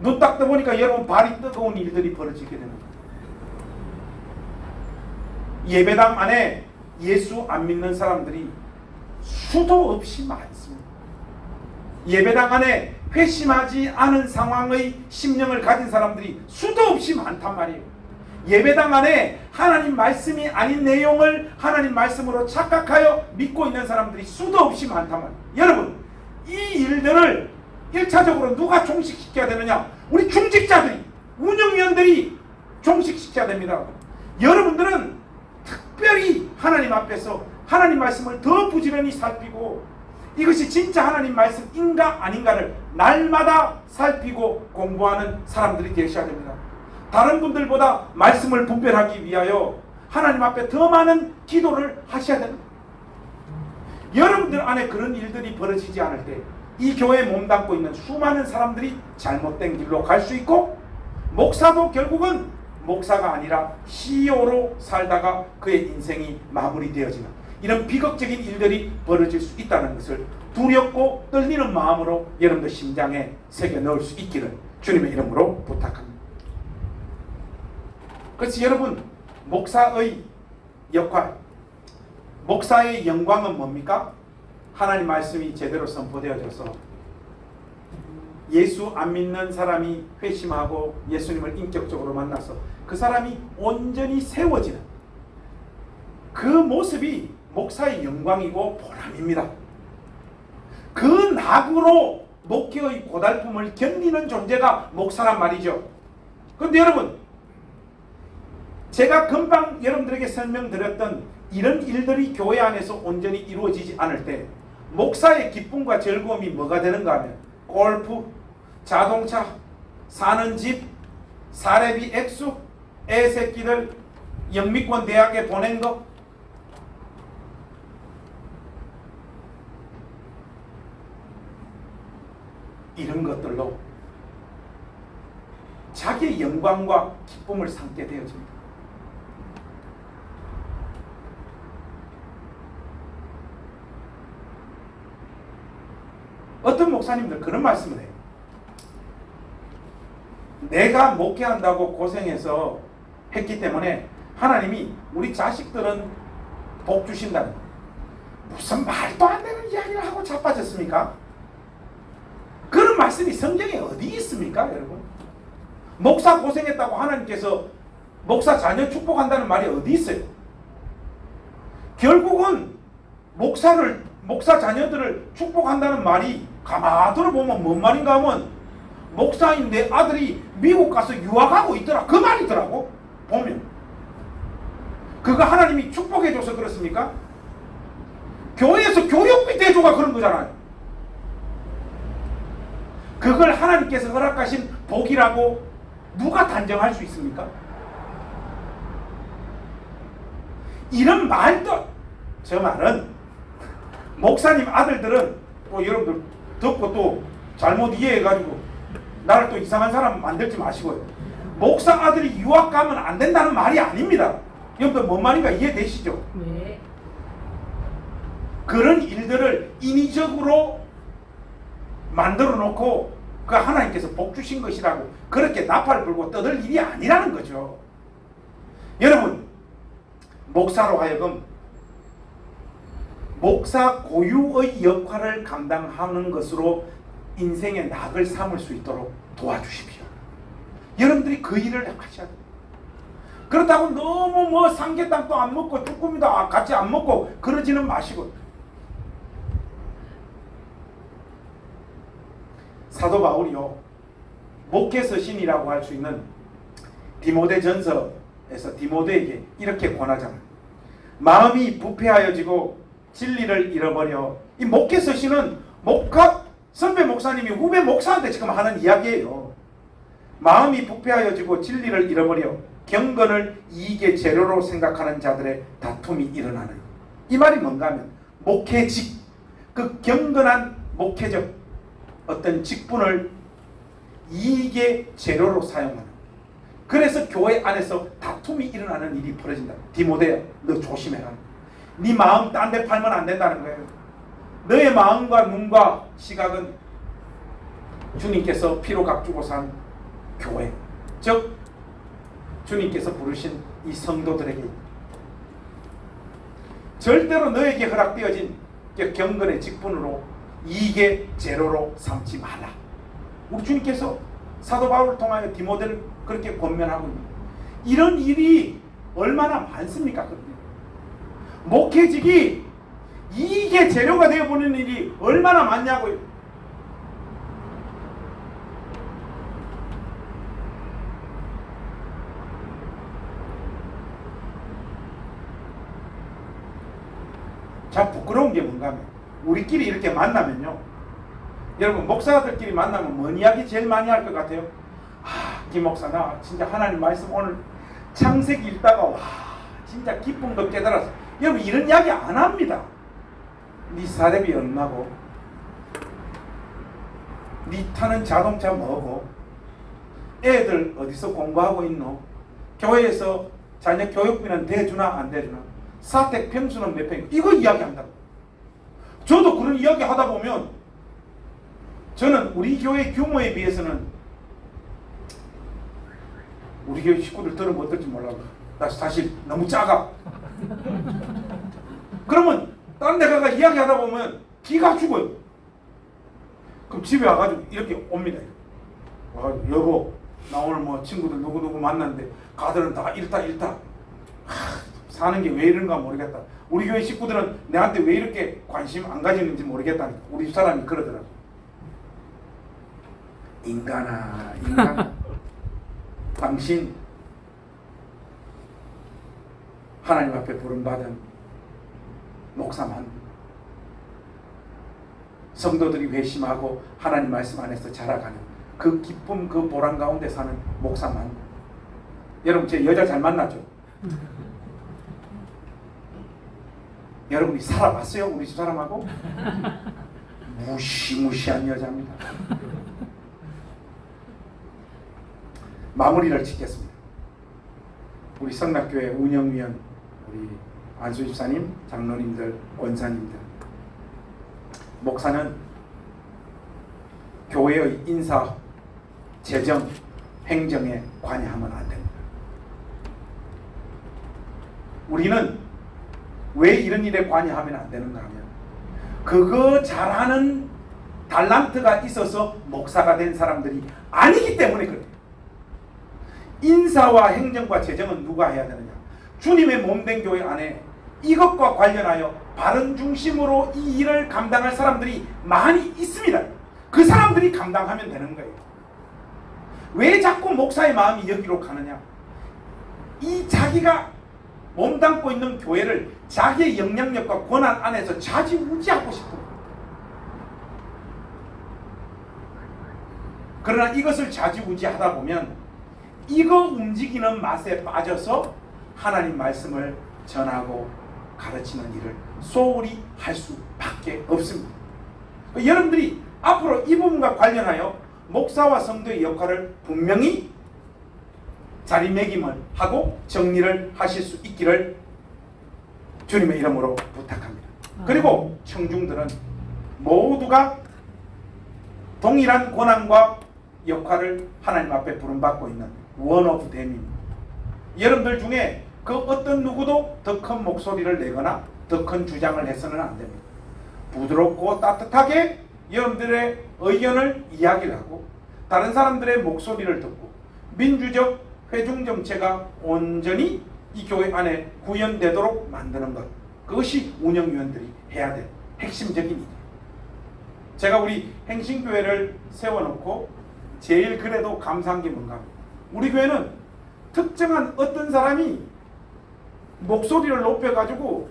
눈 딱 떠보니까 여러분 발이 뜨거운 일들이 벌어지게 됩니다. 예배당 안에 예수 안 믿는 사람들이 수도 없이 많습니다. 예배당 안에 회심하지 않은 상황의 심령을 가진 사람들이 수도 없이 많단 말이에요. 예배당 안에 하나님 말씀이 아닌 내용을 하나님 말씀으로 착각하여 믿고 있는 사람들이 수도 없이 많단 말이에요. 여러분, 이 일들을 1차적으로 누가 종식시켜야 되느냐? 우리 중직자들이, 운영위원들이 종식시켜야 됩니다. 여러분들은 특별히 하나님 앞에서 하나님 말씀을 더 부지런히 살피고 이것이 진짜 하나님 말씀인가 아닌가를 날마다 살피고 공부하는 사람들이 되셔야 됩니다. 다른 분들보다 말씀을 분별하기 위하여 하나님 앞에 더 많은 기도를 하셔야 됩니다. 여러분들 안에 그런 일들이 벌어지지 않을 때 이 교회에 몸담고 있는 수많은 사람들이 잘못된 길로 갈 수 있고, 목사도 결국은 목사가 아니라 CEO로 살다가 그의 인생이 마무리되어지는 이런 비극적인 일들이 벌어질 수 있다는 것을 두렵고 떨리는 마음으로 여러분들 심장에 새겨 넣을 수 있기를 주님의 이름으로 부탁합니다. 그래서 여러분, 목사의 역할, 목사의 영광은 뭡니까? 하나님 말씀이 제대로 선포되어져서 예수 안 믿는 사람이 회심하고 예수님을 인격적으로 만나서 그 사람이 온전히 세워지는 그 모습이 목사의 영광이고 보람입니다. 그 낙으로 목회의 고달픔을 견디는 존재가 목사란 말이죠. 그런데 여러분, 제가 금방 여러분들에게 설명드렸던 이런 일들이 교회 안에서 온전히 이루어지지 않을 때 목사의 기쁨과 즐거움이 뭐가 되는가 하면 골프, 자동차, 사는 집, 사례비 액수, 애새끼들 영미권 대학에 보낸 거, 이런 것들로 자기의 영광과 기쁨을 삼게 되어집니다. 어떤 목사님들 그런 말씀을 해요. 내가 목회한다고 고생해서 했기 때문에 하나님이 우리 자식들은 복 주신다는, 무슨 말도 안 되는 이야기를 하고 자빠졌습니까? 그런 말씀이 성경에 어디 있습니까, 여러분? 목사 고생했다고 하나님께서 목사 자녀 축복한다는 말이 어디 있어요? 결국은 목사 자녀들을 축복한다는 말이 가만히 들어보면 뭔 말인가 하면 목사인 내 아들이 미국 가서 유학하고 있더라, 그 말이더라고. 보면 그거 하나님이 축복해줘서 그렇습니까? 교회에서 교육비 대조가 그런 거잖아요. 그걸 하나님께서 허락하신 복이라고 누가 단정할 수 있습니까? 이런 말도, 저 말은 목사님 아들들은 또 여러분들 듣고 또 잘못 이해해가지고 나를 또 이상한 사람 만들지 마시고요. 목사 아들이 유학 가면 안 된다는 말이 아닙니다. 여러분들 뭔 말인가 이해되시죠? 네. 그런 일들을 인위적으로 만들어 놓고 그 하나님께서 복 주신 것이라고 그렇게 나팔을 불고 떠들 일이 아니라는 거죠. 여러분, 목사로 하여금 목사 고유의 역할을 감당하는 것으로 인생의 낙을 삼을 수 있도록 도와주십시오. 여러분들이 그 일을 하셔야 돼요. 그렇다고 너무 뭐 삼계탕도 안 먹고 쭈꾸미도 같이 안 먹고 그러지는 마시고. 사도 바울이요, 목회 서신이라고 할 수 있는 디모데전서에서 디모데에게 이렇게 권하잖아요. 마음이 부패하여지고 진리를 잃어버려. 이 목회 서신은 선배 목사님이 후배 목사한테 지금 하는 이야기예요. 마음이 부패하여지고 진리를 잃어버려 경건을 이익의 재료로 생각하는 자들의 다툼이 일어나는. 이 말이 뭔가 하면 목회직, 그 경건한 목회적 어떤 직분을 이익의 재료로 사용하는. 그래서 교회 안에서 다툼이 일어나는 일이 벌어진다. 디모데야, 너 조심해라. 네 마음 딴 데 팔면 안 된다는 거예요. 너의 마음과 눈과 시각은 주님께서 피로 값주고 산 교회, 즉 주님께서 부르신 이 성도들에게 절대로 너에게 허락되어진 경건의 직분으로 이익의 재료로 삼지 말라. 우리 주님께서 사도 바울을 통하여 디모데를 그렇게 권면하고 있습니다. 이런 일이 얼마나 많습니까? 목회직이 이익의 재료가 되어버리는 일이 얼마나 많냐고요. 참 부끄러운 게 뭔가 하면 우리끼리 이렇게 만나면요, 여러분 목사들끼리 만나면 뭔 이야기 제일 많이 할 것 같아요? 김 목사 나 진짜 하나님 말씀 오늘 창세기 읽다가 와 진짜 기쁨도 깨달았어. 여러분 이런 이야기 안 합니다. 네 사례비 얼마고, 네 타는 자동차 뭐고, 애들 어디서 공부하고 있노, 교회에서 자녀 교육비는 대주나 안 대주나, 사택 평수는 몇 평, 이거 이야기한다고. 저도 그런 이야기 하다 보면 저는 우리 교회 규모에 비해서는 우리 교회 식구들 들으면 어떨지 몰라. 나 사실 너무 작아. 그러면 다른 데 가서 이야기하다 보면 기가 죽어요. 그럼 집에 와가지고 이렇게 옵니다. 와가지고 여보 나 오늘 뭐 친구들 누구누구 만났는데 가들은 다 일타 사는 게 왜 이런가 모르겠다. 우리 교회 식구들은 내한테 왜 이렇게 관심 안 가지는지 모르겠다. 우리 집 사람이 그러더라고. 인간아 당신 하나님 앞에 부름받은 목사만. 성도들이 회심하고 하나님 말씀 안에서 자라가는 그 기쁨, 그 보람 가운데 사는 목사만. 여러분, 제 여자 잘 만나죠? 여러분이 살아봤어요? 우리 집 사람하고? 무시무시한 여자입니다. 마무리를 짓겠습니다. 우리 성락교회 운영위원, 우리 안수 집사님, 장로님들, 권사님들, 목사는 교회의 인사, 재정, 행정에 관여하면 안 됩니다. 우리는 왜 이런 일에 관여하면 안 되는가 하면 그거 잘하는 달란트가 있어서 목사가 된 사람들이 아니기 때문에 그래요. 인사와 행정과 재정은 누가 해야 되느냐? 주님의 몸된 교회 안에 이것과 관련하여 바른 중심으로 이 일을 감당할 사람들이 많이 있습니다. 그 사람들이 감당하면 되는 거예요. 왜 자꾸 목사의 마음이 여기로 가느냐? 이 자기가 몸담고 있는 교회를 자기의 영향력과 권한 안에서 좌지우지하고 싶어요. 그러나 이것을 좌지우지하다 보면 이거 움직이는 맛에 빠져서 하나님 말씀을 전하고 가르치는 일을 소홀히 할 수밖에 없습니다. 여러분들이 앞으로 이 부분과 관련하여 목사와 성도의 역할을 분명히 자리매김을 하고 정리를 하실 수 있기를 주님의 이름으로 부탁합니다. 그리고 청중들은 모두가 동일한 권한과 역할을 하나님 앞에 부름받고 있는 원 오브 댐입니다. 여러분들 중에 그 어떤 누구도 더 큰 목소리를 내거나 더 큰 주장을 해서는 안 됩니다. 부드럽고 따뜻하게 여러분들의 의견을 이야기를 하고 다른 사람들의 목소리를 듣고 민주적 회중 정체가 온전히 이 교회 안에 구현되도록 만드는 것, 그것이 운영위원들이 해야 될 핵심적인 일이에요. 제가 우리 행신교회를 세워놓고 제일 그래도 감사한 게 뭔가 합니다. 우리 교회는 특정한 어떤 사람이 목소리를 높여가지고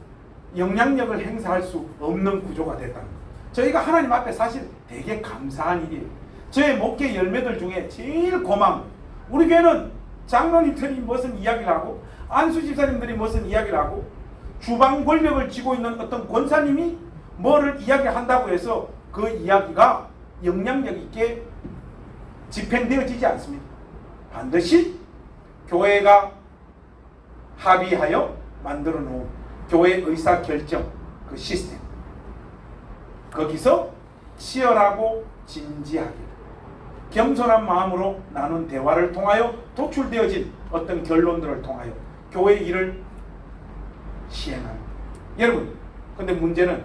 영향력을 행사할 수 없는 구조가 됐다는 거예요. 저희가 하나님 앞에 사실 되게 감사한 일이에요. 저의 목회 열매들 중에 제일 고마운, 우리 교회는 장로님들이 무슨 이야기를 하고 안수 집사님들이 무슨 이야기를 하고 주방 권력을 쥐고 있는 어떤 권사님이 뭐를 이야기한다고 해서 그 이야기가 영향력 있게 집행되어지지 않습니다. 반드시 교회가 합의하여 만들어 놓은 교회 의사결정 그 시스템, 거기서 치열하고 진지하게 겸손한 마음으로 나눈 대화를 통하여 도출되어진 어떤 결론들을 통하여 교회 일을 시행합니다. 여러분, 근데 문제는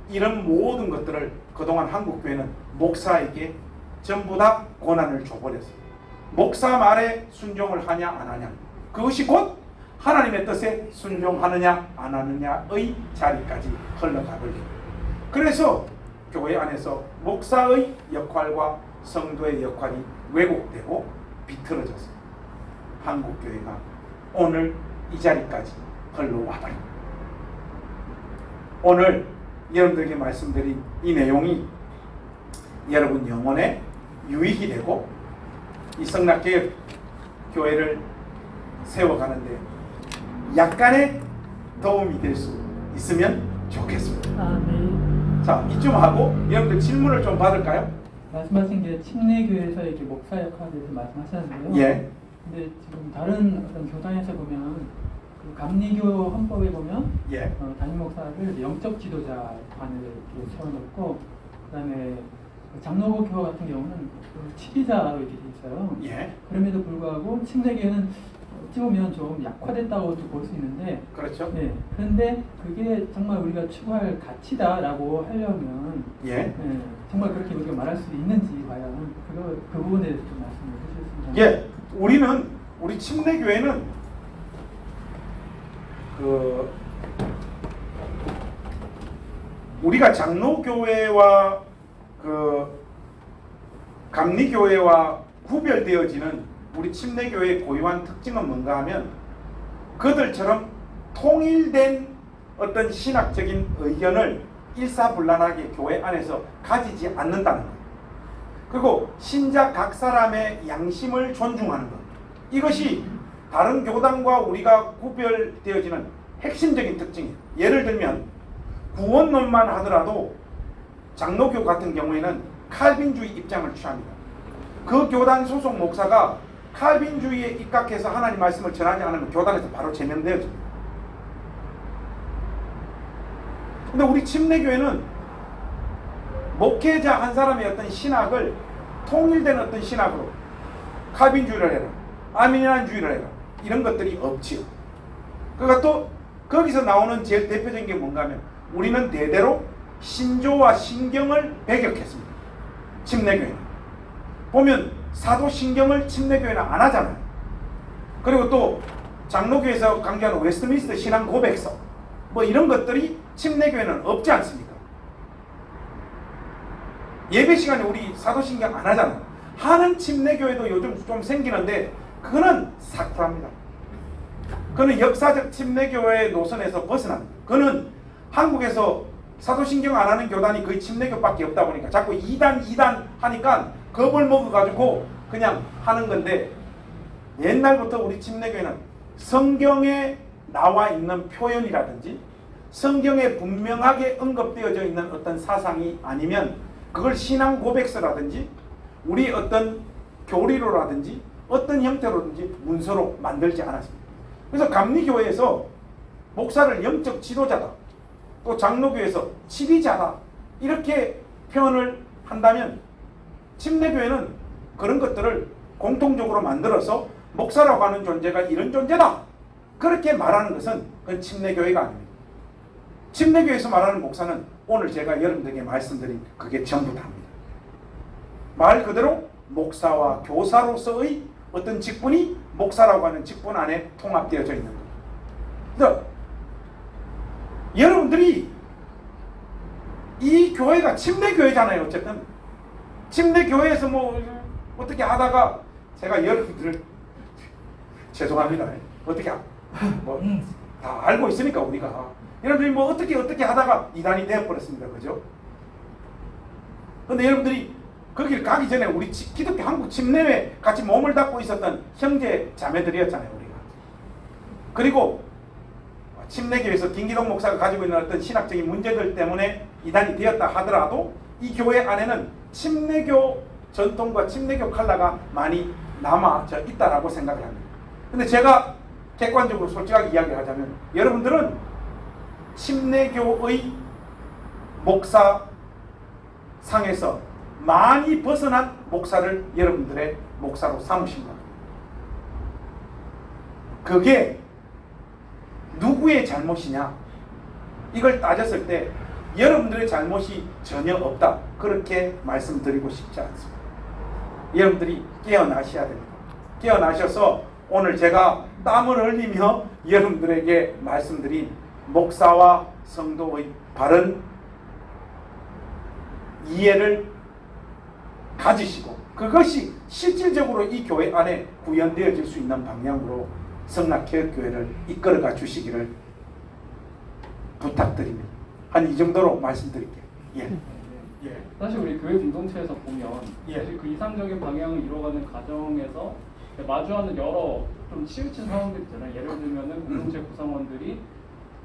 이런 모든 것들을 그동안 한국교회는 목사에게 전부 다 권한을 줘버렸어요. 목사 말에 순종을 하냐 안 하냐, 그것이 곧 하나님의 뜻에 순종하느냐 안 하느냐의 자리까지 흘러가버려요. 그래서 교회 안에서 목사의 역할과 성도의 역할이 왜곡되고 비틀어졌어요. 한국교회가 오늘 이 자리까지 흘러와버립니다. 오늘 여러분들에게 말씀드린 이 내용이 여러분 영혼에 유익이 되고 이 성락교회 교회를 세워가는데 약간의 도움이 될 수 있으면 좋겠습니다. 네. 자, 이쯤 하고 여러분들 질문을 좀 받을까요? 말씀하신 게 침례교회에서 이렇게 목사 역할에 대해서 말씀하셨는데요. 예. 근데 지금 다른 어떤 교단에서 보면 그 감리교 헌법에 보면 예. 담임 목사를 영적 지도자 관을 이렇게 세워놓고 그다음에 장로교 같은 경우는 그 치리자 이렇게 돼 있어요. 예. 그럼에도 불구하고 침례교회는 어찌 보면 좀 약화됐다고도 볼 수 있는데, 그렇죠. 네. 그런데 그게 정말 우리가 추구할 가치다라고 하려면, 예. 네, 정말 그렇게 우리가 말할 수 있는지 과연 그 부분에 대해서 좀 말씀을 해주셨으면. 예. 우리 침례교회는 우리가 장로교회와 감리교회와 구별되어지는 우리 침례교회의 고유한 특징은 뭔가 하면 그들처럼 통일된 어떤 신학적인 의견을 일사불란하게 교회 안에서 가지지 않는다는 것. 그리고 신자 각 사람의 양심을 존중하는 것. 이것이 다른 교단과 우리가 구별되어지는 핵심적인 특징이에요. 예를 들면 구원론만 하더라도 장로교 같은 경우에는 칼빈주의 입장을 취합니다. 그 교단 소속 목사가 칼빈주의에 입각해서 하나님 말씀을 전하지 않으면 교단에서 바로 제명되어집니다. 근데 우리 침례교회는 목회자 한 사람의 어떤 신학을 통일된 어떤 신학으로 칼빈주의를 해라, 아미니안주의를 해라, 이런 것들이 없지요. 그러니까 또 거기서 나오는 제일 대표적인 게 뭔가 하면 우리는 대대로 신조와 신경을 배격했습니다. 침례교회는 보면 사도신경을 침례교회는 안 하잖아요. 그리고 또 장로교에서 강조하는 웨스트민스터 신앙 고백서 뭐 이런 것들이 침례교회는 없지 않습니까? 예배 시간에 우리 사도신경 안 하잖아요. 하는 침례교회도 요즘 좀 생기는데 그거는 사쿠라입니다. 그는 역사적 침례교회의 노선에서 벗어납니다. 그는 한국에서 사도신경 안 하는 교단이 거의 침례교밖에 없다 보니까 자꾸 2단 하니까 겁을 먹어가지고 그냥 하는 건데, 옛날부터 우리 침례교회는 성경에 나와 있는 표현이라든지 성경에 분명하게 언급되어져 있는 어떤 사상이 아니면 그걸 신앙 고백서라든지 우리 어떤 교리로라든지 어떤 형태로든지 문서로 만들지 않았습니다. 그래서 감리교회에서 목사를 영적 지도자다, 또 장로교에서 치리자다 이렇게 표현을 한다면 침례교회는 그런 것들을 공통적으로 만들어서 목사라고 하는 존재가 이런 존재다 그렇게 말하는 것은 그건 침례교회가 아닙니다. 침례교회에서 말하는 목사는 오늘 제가 여러분들에게 말씀드린 그게 전부 다입니다. 말 그대로 목사와 교사로서의 어떤 직분이 목사라고 하는 직분 안에 통합되어져 있는 겁니다. 그래서 여러분들이 이 교회가 침례교회잖아요. 어쨌든 침례교회에서 뭐 어떻게 하다가 제가 여러분들을 죄송합니다. 어떻게 뭐 다 알고 있으니까 우리가 여러분들이 뭐 어떻게 하다가 이단이 되어버렸습니다. 그죠? 근데 여러분들이 거기를 가기 전에 우리 기독교 한국 침례회 같이 몸을 닦고 있었던 형제 자매들이었잖아요. 우리가. 그리고 침례교회에서 김기동 목사가 가지고 있는 어떤 신학적인 문제들 때문에 이단이 되었다 하더라도 이 교회 안에는 침례교 전통과 침례교 컬러가 많이 남아져 있다라고 생각을 합니다. 근데 제가 객관적으로 솔직하게 이야기하자면 여러분들은 침례교의 목사상에서 많이 벗어난 목사를 여러분들의 목사로 삼으신 겁니다. 그게 누구의 잘못이냐? 이걸 따졌을 때 여러분들의 잘못이 전혀 없다. 그렇게 말씀드리고 싶지 않습니다. 여러분들이 깨어나셔야 됩니다. 깨어나셔서 오늘 제가 땀을 흘리며 여러분들에게 말씀드린 목사와 성도의 바른 이해를 가지시고 그것이 실질적으로 이 교회 안에 구현되어질 수 있는 방향으로 성락개혁교회를 이끌어가 주시기를 부탁드립니다. 한 이 정도로 말씀드릴게요. 예. 예. 사실 우리 교회 공동체에서 보면 예. 사실 그 이상적인 방향을 이루어가는 과정에서 마주하는 여러 좀 치우친 상황들 있잖아요. 예를 들면은 공동체 구성원들이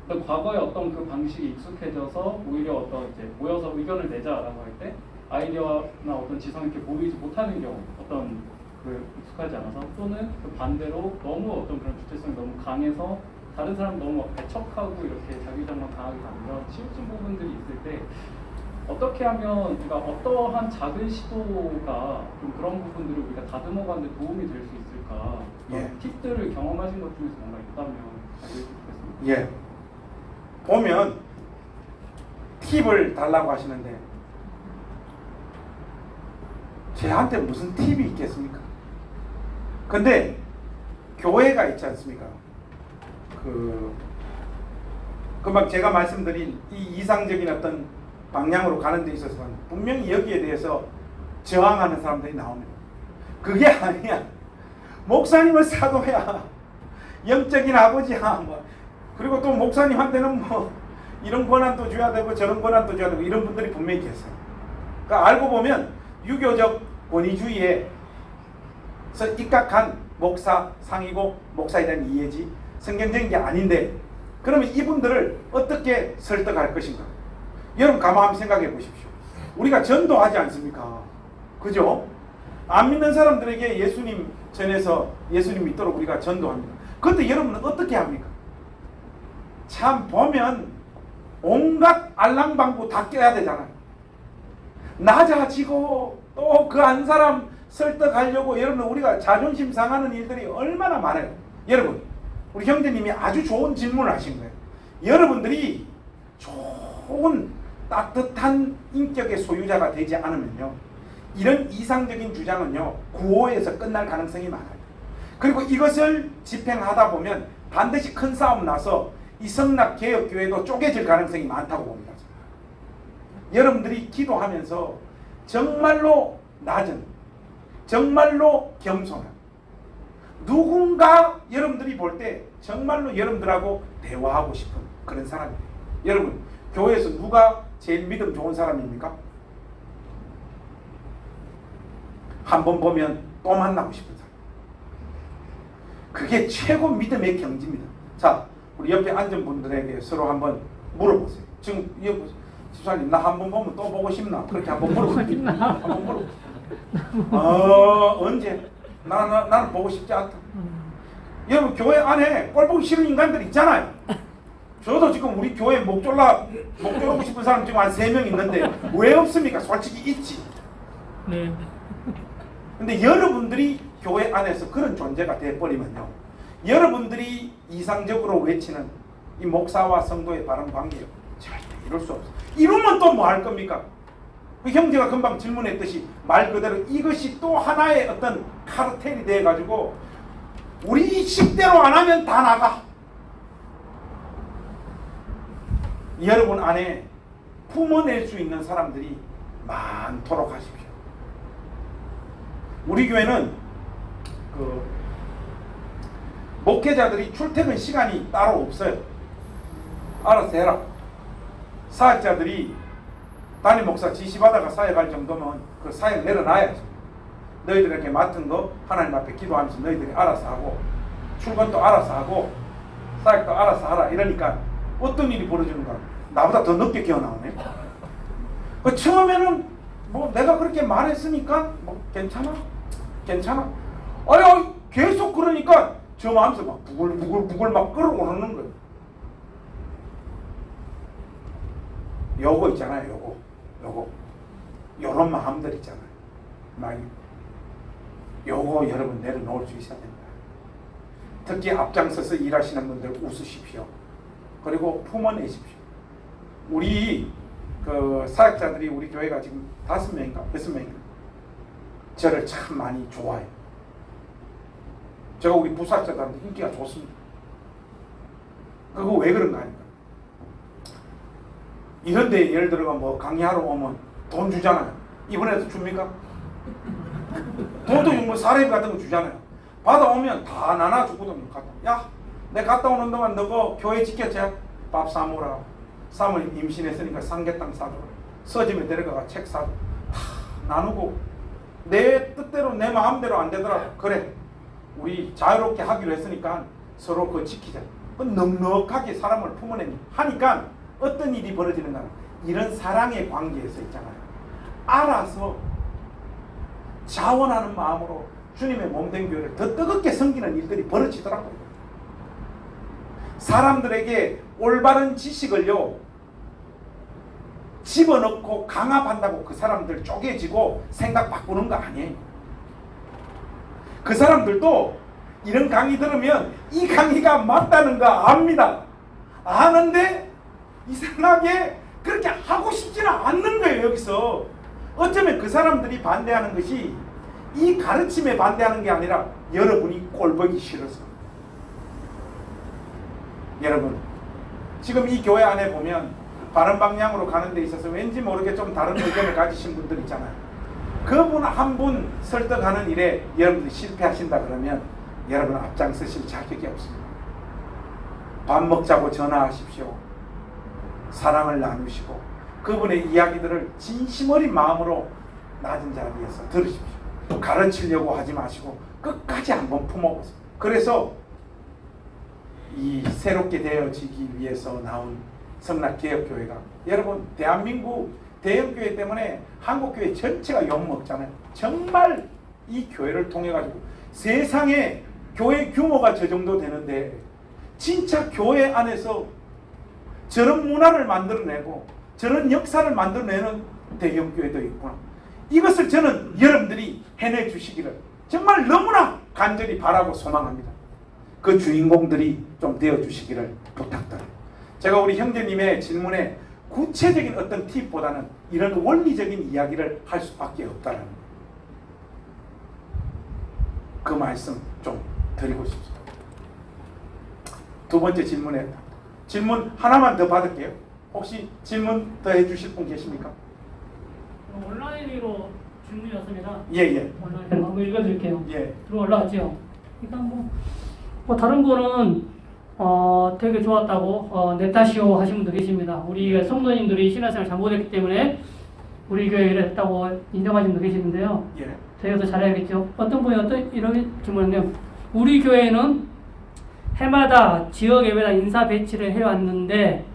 어떤 과거의 어떤 그 방식에 익숙해져서 오히려 어떤 이제 모여서 의견을 내자라고 할 때 아이디어나 어떤 지성이 이렇게 보이지 못하는 경우, 어떤 그 익숙하지 않아서 또는 그 반대로 너무 어떤 그런 주체성이 너무 강해서 다른 사람 너무 배척하고 이렇게 자기주장만 강하게 가면 치우친 부분들이 있을 때 어떻게 하면 그러니까 어떠한 작은 시도가 좀 그런 부분들을 우리가 다듬어가는 데 도움이 될 수 있을까? 예. 팁들을 경험하신 것 중에서 뭔가 있다면 알려주시겠습니까? 예. 보면 팁을 달라고 하시는데 저한테 무슨 팁이 있겠습니까? 근데 교회가 있지 않습니까? 금방 제가 말씀드린 이 이상적인 어떤 방향으로 가는 데 있어서는 분명히 여기에 대해서 저항하는 사람들이 나옵니다. 그게 아니야. 목사님은 사도야, 영적인 아버지야, 뭐 그리고 또 목사님한테는 뭐 이런 권한도 줘야 되고 저런 권한도 줘야 되고 이런 분들이 분명히 계세요. 그러니까 알고 보면 유교적 권위주의에서 입각한 목사 상이고 목사에 대한 이해지 성경적인 게 아닌데, 그러면 이분들을 어떻게 설득할 것인가? 여러분 가만 한번 생각해 보십시오. 우리가 전도하지 않습니까? 그죠? 안 믿는 사람들에게 예수님 전해서 예수님 믿도록 우리가 전도합니다. 그런데 여러분은 어떻게 합니까? 참 보면 온갖 알랑방구 다 껴야 되잖아요. 낮아지고 또 그 한 사람 설득하려고 여러분 우리가 자존심 상하는 일들이 얼마나 많아요. 여러분 우리 형제님이 아주 좋은 질문을 하신 거예요. 여러분들이 좋은 따뜻한 인격의 소유자가 되지 않으면요, 이런 이상적인 주장은요 구호에서 끝날 가능성이 많아요. 그리고 이것을 집행하다 보면 반드시 큰 싸움 나서 이 성락개혁교회도 쪼개질 가능성이 많다고 봅니다. 여러분들이 기도하면서 정말로 낮은, 정말로 겸손한, 누군가 여러분들이 볼 때 정말로 여러분들하고 대화하고 싶은 그런 사람이에요. 여러분 교회에서 누가 제일 믿음 좋은 사람입니까? 한번 보면 또 만나고 싶은 사람. 그게 최고 믿음의 경지입니다. 자, 우리 옆에 앉은 분들에게 서로 한번 물어보세요. 지금 집사님 나 한 번 보면 또 보고 싶나? 그렇게 한번 물어보세요. 한번 물어보세요. 언제? 나는 보고 싶지 않다. 여러분 교회 안에 꼴 보기 싫은 인간들 있잖아요. 저도 지금 우리 교회 목 조르고 싶은 사람 지금 한 3명 있는데 왜 없습니까? 솔직히 있지. 네. 근데 여러분들이 교회 안에서 그런 존재가 돼버리면요, 여러분들이 이상적으로 외치는 이 목사와 성도의 바른 관계요 절대 이룰 수 없어요. 이루면 또 뭐 할 겁니까? 그 형제가 금방 질문했듯이 말 그대로 이것이 또 하나의 어떤 카르텔이 돼가지고 우리 식대로 안 하면 다 나가. 여러분 안에 품어낼 수 있는 사람들이 많도록 하십시오. 우리 교회는 목회자들이 출퇴근 시간이 따로 없어요. 알아서 해라. 사역자들이 담임 목사 지시받아가 사역할 정도면 그 사역 내려놔야죠. 너희들에게 맡은 거 하나님 앞에 기도하면서 너희들이 알아서 하고, 출근도 알아서 하고, 사역도 알아서 하라. 이러니까 어떤 일이 벌어지는가? 나보다 더 늦게 기어나오네. 처음에는 뭐 내가 그렇게 말했으니까 뭐 괜찮아. 아니 계속 그러니까 저 마음에서 막 부글부글 막 끓어오르는 거예요. 요거 있잖아요. 요거 요런 마음들 있잖아요. 막 요거 여러분 내려놓을 수 있어야 된다. 특히 앞장서서 일하시는 분들 웃으십시오. 그리고 품어내십시오. 우리 그 사역자들이 우리 교회가 지금 5명인가 6명인가 저를 참 많이 좋아해요. 제가 우리 부사역자들한테 인기가 좋습니다. 그거 왜 그런가 하니까, 이런데 예를 들어가 뭐 강의하러 오면 돈 주잖아요. 이번에도 줍니까? 돈도 뭐 사례비 같은 거 주잖아요. 받아오면 다 나눠주거든요. 야, 내가 갔다 오는 동안 너가 교회 지켰지? 밥 사먹으라. 사모님 임신했으니까 삼계탕 사줘라. 서점에 데려가가 책 사줘. 다 나누고, 내 뜻대로 내 마음대로 안 되더라도 그래, 우리 자유롭게 하기로 했으니까 서로 그거 지키자. 넉넉하게 사람을 품어내니 하니까 어떤 일이 벌어지는가? 이런 사랑의 관계에서 있잖아요. 알아서 자원하는 마음으로 주님의 몸된 교회를 더 뜨겁게 섬기는 일들이 벌어지더라고요. 사람들에게 올바른 지식을요 집어넣고 강압한다고 그 사람들 쪼개지고 생각 바꾸는 거 아니에요. 그 사람들도 이런 강의 들으면 이 강의가 맞다는 거 압니다. 아는데 이상하게 그렇게 하고 싶지는 않는 거예요. 여기서 어쩌면 그 사람들이 반대하는 것이 이 가르침에 반대하는 게 아니라 여러분이 꼴보기 싫어서. 여러분 지금 이 교회 안에 보면 바른 방향으로 가는 데 있어서 왠지 모르게 좀 다른 의견을 가지신 분들 있잖아요. 그분 한 분 설득하는 일에 여러분들이 실패하신다 그러면 여러분 앞장서실 자격이 없습니다. 밥 먹자고 전화하십시오. 사랑을 나누시고 그분의 이야기들을 진심 어린 마음으로 낮은 자리에서 들으십시오. 가르치려고 하지 마시고 끝까지 한번 품어보세요. 그래서 이 새롭게 되어지기 위해서 나온 성락개혁교회가, 여러분 대한민국 대형교회 때문에 한국교회 전체가 욕먹잖아요. 정말 이 교회를 통해 가지고 세상에 교회 규모가 저 정도 되는데 진짜 교회 안에서 저런 문화를 만들어내고 저런 역사를 만들어내는 대형교회도 있구나. 이것을 저는 여러분들이 해내 주시기를 정말 너무나 간절히 바라고 소망합니다. 그 주인공들이 좀 되어 주시기를 부탁드려요. 제가 우리 형제님의 질문에 구체적인 어떤 팁보다는 이런 원리적인 이야기를 할 수밖에 없다는 그 말씀 좀 드리고 싶습니다. 두 번째 질문 하나만 더 받을게요. 혹시 질문 더 해주실 분 계십니까? 온라인으로 질문이었습니다. 예예. 온라인으로 한번 읽어드릴게요. 예. 들어 올라왔죠. 일단 뭐 다른 거는 되게 좋았다고 내 탓이오 하신 분도 계십니다. 우리 성도님들이 신앙생활 잘못했기 때문에 우리 교회 이랬다고 인정하신 분도 계시는데요. 예. 저희가 더 잘해야겠죠. 어떤 분이 이런 질문이요. 우리 교회는 해마다 지역예배당 인사 배치를 해왔는데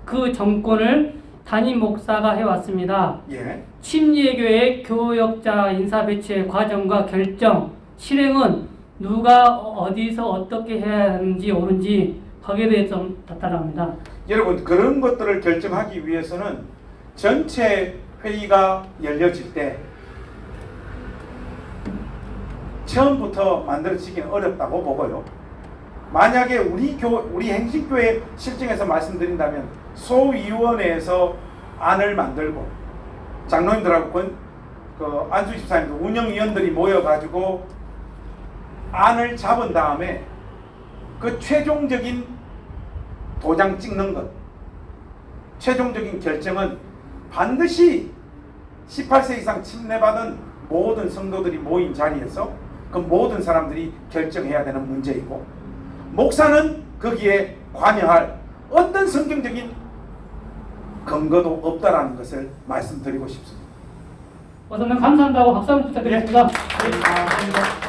그 정권을 담임 목사가 해왔습니다. 예. 침례교회 교역자 인사 배치의 과정과 결정, 실행은 누가 어디서 어떻게 해야 하는지 옳은지 거기에 대해서 좀 답답합니다. 여러분 그런 것들을 결정하기 위해서는 전체 회의가 열려질 때 처음부터 만들어지기는 어렵다고 보고요. 만약에 우리 행신교회 실정에서 말씀드린다면 소위원회에서 안을 만들고 장로님들하고 그 안수 집사님들 운영위원들이 모여가지고 안을 잡은 다음에 그 최종적인 도장 찍는 것, 최종적인 결정은 반드시 18세 이상 침례받은 모든 성도들이 모인 자리에서 그 모든 사람들이 결정해야 되는 문제이고, 목사는 거기에 관여할 어떤 성경적인 근거도 없다라는 것을 말씀드리고 싶습니다. 어서는 감사한다고 박수 한번 부탁드리겠습니다. 네.